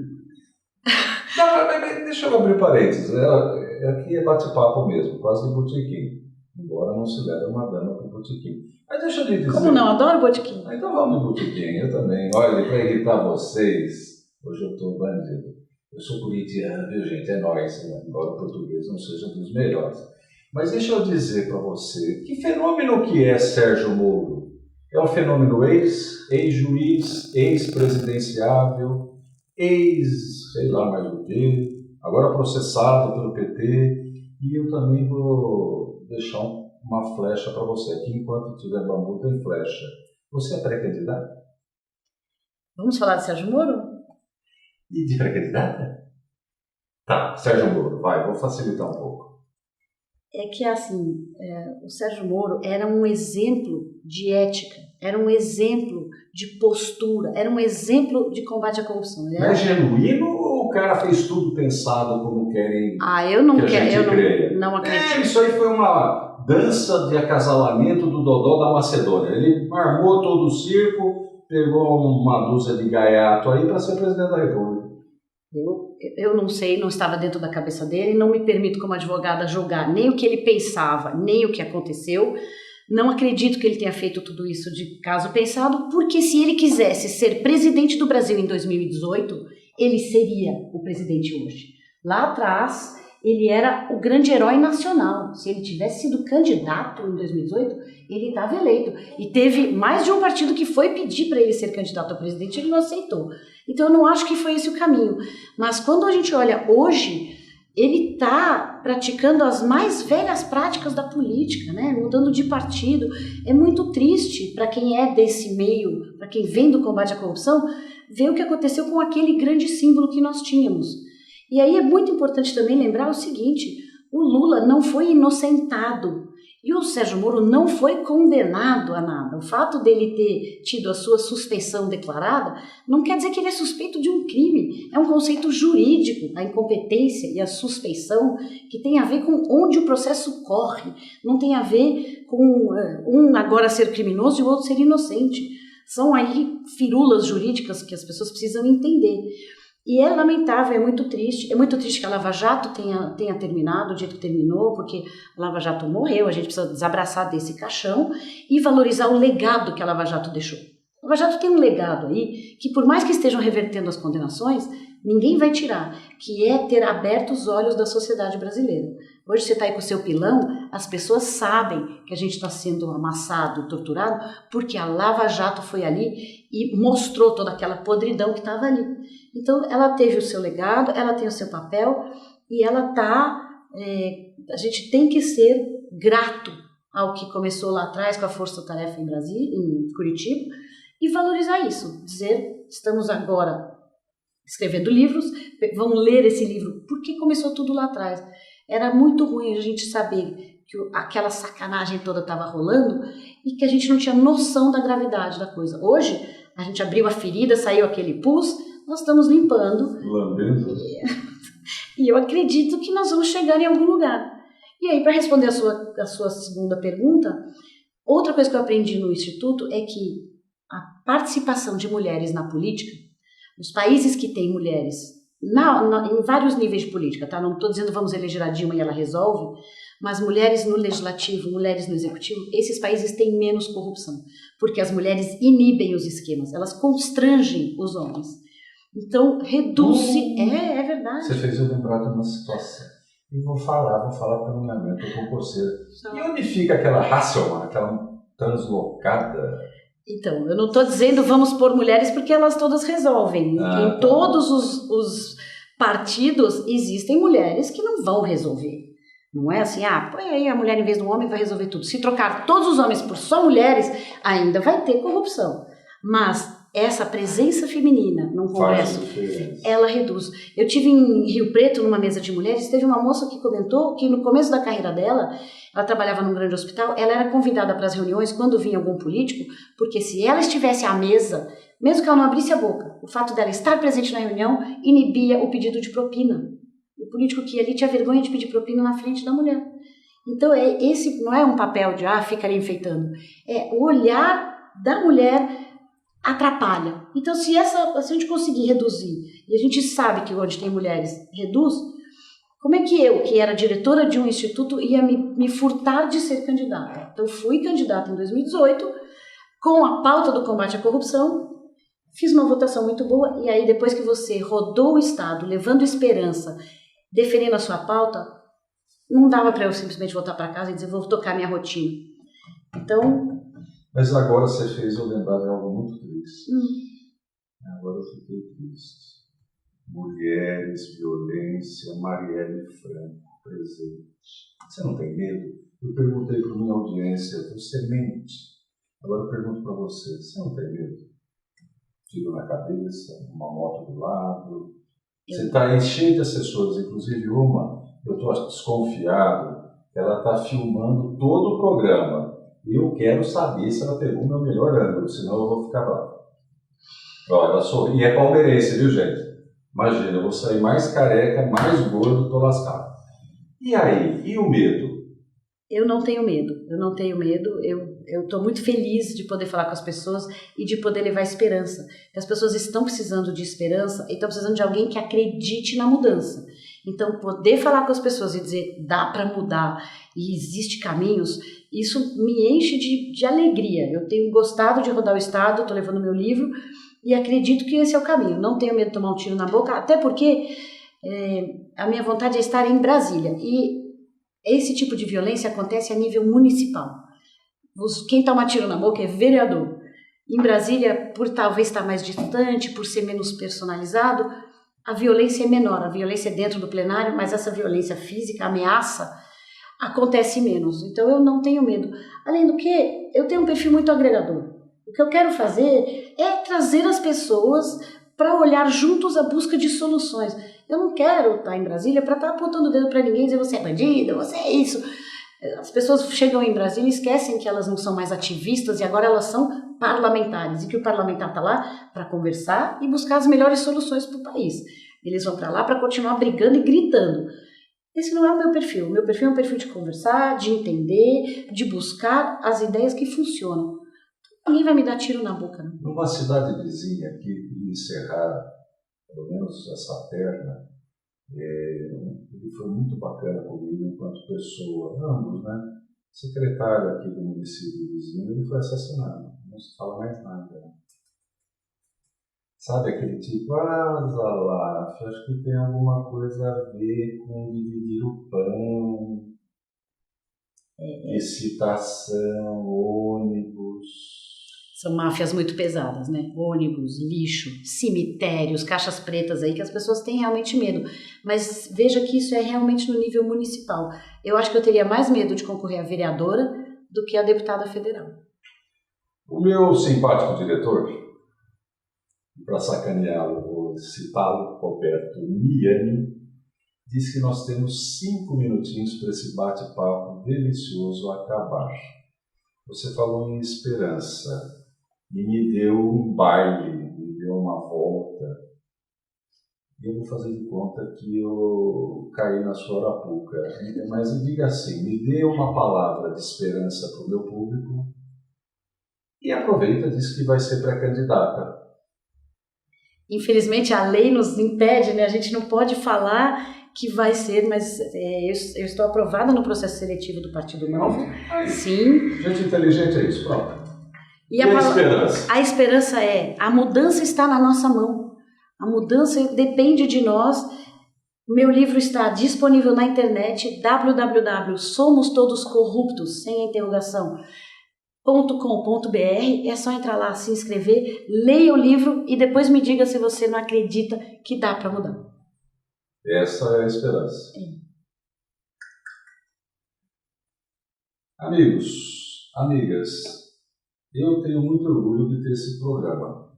Speaker 1: Não, deixa eu abrir parênteses. Aqui é bate-papo mesmo, quase de botequim. Embora não se leve uma dama para o botequim. Mas deixa eu lhe dizer...
Speaker 2: Como não? Adoro botequim.
Speaker 1: Então vamos de botequim, eu também. Olha, para irritar vocês, hoje eu estou bandido. Eu sou corintiano, viu, gente? É nóis, né? Embora o português não seja dos melhores. Mas deixa eu dizer para você, que fenômeno que é Sérgio Moro? É um fenômeno ex-juiz, ex-presidenciável, sei lá mais o quê, agora processado pelo PT, e eu também vou deixar uma flecha para você aqui, enquanto tiver bambu tem flecha. Você é pré-candidato?
Speaker 2: Vamos falar de Sérgio Moro?
Speaker 1: E de candidata? Tá, Sérgio Moro, vai, vou facilitar um pouco.
Speaker 2: É que, assim, o Sérgio Moro era um exemplo de ética, era um exemplo de postura, era um exemplo de combate à corrupção.
Speaker 1: É genuíno ou o cara fez tudo pensado como querem
Speaker 2: eu não
Speaker 1: que a gente creia?
Speaker 2: não acredito.
Speaker 1: Isso aí foi uma dança de acasalamento do Dodó da Macedônia. Ele armou todo o circo, pegou uma dúzia de gaiato aí para ser presidente da República.
Speaker 2: Eu não sei, não estava dentro da cabeça dele, não me permito como advogada julgar nem o que ele pensava, nem o que aconteceu. Não acredito que ele tenha feito tudo isso de caso pensado, porque se ele quisesse ser presidente do Brasil em 2018, ele seria o presidente hoje. Lá atrás, ele era o grande herói nacional. Se ele tivesse sido candidato em 2018, ele estava eleito. E teve mais de um partido que foi pedir para ele ser candidato a presidente, ele não aceitou. Então eu não acho que foi esse o caminho. Mas quando a gente olha hoje, ele está praticando as mais velhas práticas da política, né? Mudando de partido. É muito triste para quem é desse meio, para quem vem do combate à corrupção, ver o que aconteceu com aquele grande símbolo que nós tínhamos. E aí é muito importante também lembrar o seguinte: o Lula não foi inocentado e o Sérgio Moro não foi condenado a nada. O fato dele ter tido a sua suspeição declarada não quer dizer que ele é suspeito de um crime. É um conceito jurídico, a incompetência e a suspeição, que tem a ver com onde o processo corre. Não tem a ver com um agora ser criminoso e o outro ser inocente. São aí firulas jurídicas que as pessoas precisam entender. E é lamentável, é muito triste que a Lava Jato tenha terminado do jeito que terminou, porque a Lava Jato morreu, a gente precisa desabraçar desse caixão e valorizar o legado que a Lava Jato deixou. A Lava Jato tem um legado aí, que por mais que estejam revertendo as condenações, ninguém vai tirar, que é ter aberto os olhos da sociedade brasileira. Hoje você está aí com o seu pilão, as pessoas sabem que a gente está sendo amassado, torturado, porque a Lava Jato foi ali e mostrou toda aquela podridão que estava ali. Então, ela teve o seu legado, ela tem o seu papel e ela a gente tem que ser grato ao que começou lá atrás com a Força Tarefa em Curitiba, e valorizar isso, dizer, estamos agora escrevendo livros, vamos ler esse livro, porque começou tudo lá atrás. Era muito ruim a gente saber que aquela sacanagem toda estava rolando e que a gente não tinha noção da gravidade da coisa. Hoje, a gente abriu a ferida, saiu aquele pus, nós estamos limpando.
Speaker 1: Lambendo.
Speaker 2: E eu acredito que nós vamos chegar em algum lugar. E aí, para responder a sua segunda pergunta, outra coisa que eu aprendi no Instituto é que a participação de mulheres na política, os países que têm mulheres em vários níveis de política, tá? Não estou dizendo vamos eleger a Dilma e ela resolve, mas mulheres no legislativo, mulheres no executivo, esses países têm menos corrupção, porque as mulheres inibem os esquemas, elas constrangem os homens. Então, reduz-se... É verdade.
Speaker 1: Você fez eu lembrar de uma situação. E vou falar porque eu não me aguento, eu tô coceira. E onde fica aquela Hasselmann, aquela translocada?
Speaker 2: Então, eu não estou dizendo vamos pôr mulheres porque elas todas resolvem. Em todos os partidos existem mulheres que não vão resolver. Não é assim, põe aí a mulher em vez do homem vai resolver tudo. Se trocar todos os homens por só mulheres, ainda vai ter corrupção. Mas essa presença feminina num congresso, ela reduz. Eu tive em Rio Preto, numa mesa de mulheres, teve uma moça que comentou que no começo da carreira dela, ela trabalhava num grande hospital, ela era convidada para as reuniões quando vinha algum político, porque se ela estivesse à mesa, mesmo que ela não abrisse a boca, o fato dela estar presente na reunião inibia o pedido de propina. O político que ia ali tinha vergonha de pedir propina na frente da mulher. Então, esse não é um papel de, fica ali enfeitando. É o olhar da mulher atrapalha. Então, se a gente conseguir reduzir, e a gente sabe que onde tem mulheres reduz, como é que eu, que era diretora de um instituto, ia me furtar de ser candidata? Então, fui candidata em 2018, com a pauta do combate à corrupção, fiz uma votação muito boa, e aí depois que você rodou o Estado, levando esperança, defendendo a sua pauta, não dava para eu simplesmente voltar para casa e dizer, vou tocar minha rotina. Então...
Speaker 1: Mas agora você fez eu lembrar de algo muito triste. Agora eu fiquei triste. Mulheres, violência, Marielle Franco presente. Você não tem medo? Eu perguntei para minha audiência, você mente? Agora eu pergunto para você não tem medo? Tiro na cabeça, uma moto do lado, Você está cheio de assessores, inclusive uma, eu estou desconfiado, ela está filmando todo o programa. E eu quero saber se ela pegou o meu melhor ângulo, senão eu vou ficar bravo. Ó, ela sorri. E é palmeirense, viu, gente? Imagina, eu vou sair mais careca, mais gordo, tô lascado. E aí? E o medo?
Speaker 2: Eu não tenho medo, eu estou muito feliz de poder falar com as pessoas e de poder levar esperança. As pessoas estão precisando de esperança e estão precisando de alguém que acredite na mudança. Então, poder falar com as pessoas e dizer, dá para mudar e existe caminhos, isso me enche de alegria. Eu tenho gostado de rodar o estado, estou levando meu livro e acredito que esse é o caminho. Não tenho medo de tomar um tiro na boca, até porque a minha vontade é estar em Brasília. E esse tipo de violência acontece a nível municipal. Quem toma tiro na boca é vereador. Em Brasília, por talvez estar mais distante, por ser menos personalizado, a violência é menor. A violência é dentro do plenário, mas essa violência física, a ameaça, acontece menos. Então eu não tenho medo. Além do que, eu tenho um perfil muito agregador. O que eu quero fazer é trazer as pessoas para olhar juntos a busca de soluções. Eu não quero estar em Brasília para estar apontando o dedo para ninguém e dizer você é bandida, você é isso. As pessoas chegam em Brasília e esquecem que elas não são mais ativistas e agora elas são parlamentares e que o parlamentar está lá para conversar e buscar as melhores soluções para o país. Eles vão para lá para continuar brigando e gritando. Esse não é o meu perfil. O meu perfil é um perfil de conversar, de entender, de buscar as ideias que funcionam. Ninguém vai me dar tiro na boca, não.
Speaker 1: Numa cidade vizinha aqui, em Serra, pelo menos essa perna, ele foi muito bacana comigo enquanto pessoa, ambos, né? Secretário aqui do município vizinho, ele foi assassinado, não se fala mais nada. Né? Sabe aquele tipo, Zalaf, acho que tem alguma coisa a ver com dividir o pão, excitação, ônibus.
Speaker 2: São máfias muito pesadas, né? Ônibus, lixo, cemitérios, caixas pretas aí que as pessoas têm realmente medo. Mas veja que isso é realmente no nível municipal. Eu acho que eu teria mais medo de concorrer a vereadora do que a deputada federal.
Speaker 1: O meu simpático diretor, para sacaneá-lo, vou citá-lo, Roberto Miani, disse que nós temos 5 minutinhos para esse bate-papo delicioso acabar. Você falou em esperança. E me deu um baile, me deu uma volta. E eu vou fazer de conta que eu caí na sua arapuca. Mas diga assim, me dê uma palavra de esperança para o meu público e aproveita, diz que vai ser pré-candidata.
Speaker 2: Infelizmente a lei nos impede, né? A gente não pode falar que vai ser, mas eu estou aprovada no processo seletivo do Partido Novo. Sim.
Speaker 1: Gente inteligente é isso, pronto.
Speaker 2: E a esperança? A esperança a mudança está na nossa mão. A mudança depende de nós. Meu livro está disponível na internet, www.somostodoscorruptos, sem a interrogação, .com.br. É só entrar lá, se inscrever, leia o livro e depois me diga se você não acredita que dá para mudar.
Speaker 1: Essa é a esperança. Amigos, amigas, eu tenho muito orgulho de ter esse programa,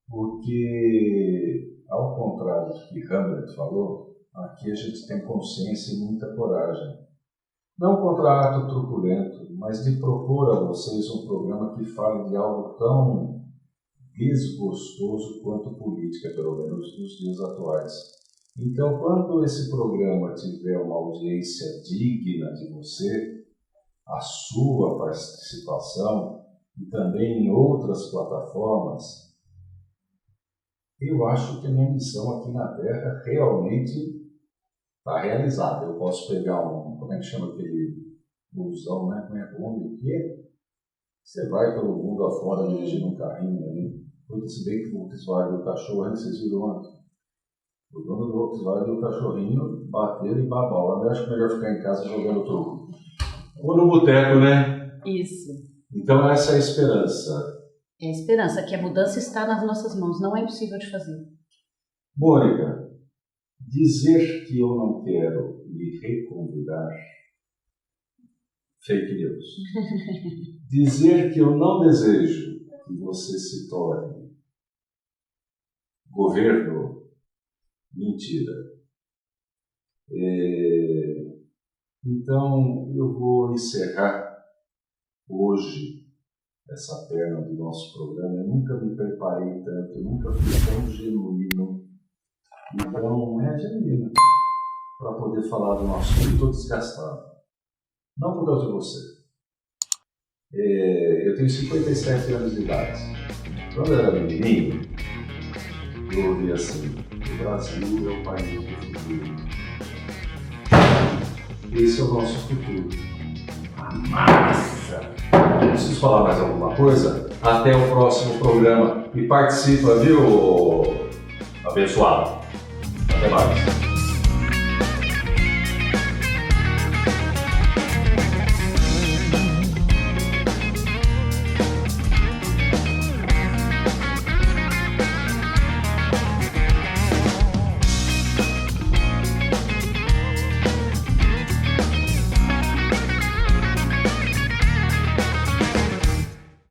Speaker 1: porque, ao contrário do que Hamlet falou, aqui a gente tem consciência e muita coragem. Não contra ato truculento, mas de propor a vocês um programa que fale de algo tão desgostoso quanto política, pelo menos nos dias atuais. Então, quando esse programa tiver uma audiência digna de você, a sua participação, e também em outras plataformas, eu acho que a minha missão aqui na Terra realmente está realizada. Eu posso pegar como é que chama aquele busão, né? Como é o quê? Você vai pelo mundo afora dirigindo um carrinho ali. Se bem que o Volkswagen e o cachorro, vocês viram ontem? O dono do Volkswagen e o cachorrinho bateram e babaram. Eu acho melhor ficar em casa jogando truco. Ou no boteco, né?
Speaker 2: Isso.
Speaker 1: Então essa é a esperança.
Speaker 2: É a esperança, que a mudança está nas nossas mãos, não é impossível de fazer.
Speaker 1: Mônica, dizer que eu não quero lhe reconvidar, fake news. Dizer que eu não desejo que você se torne governo Mentira. Então, eu vou encerrar hoje essa perna do nosso programa. Eu nunca me preparei tanto, eu nunca fui tão genuíno. Então, é genuíno para poder falar do nosso assunto. Estou desgastado. Não por causa de você. Eu tenho 57 anos de idade. Quando eu era menininho, eu ouvia assim: o Brasil é o país do futuro. Esse é o nosso futuro. A massa! Preciso falar mais alguma coisa? Até o próximo programa. E participa, viu, abençoado? Até mais.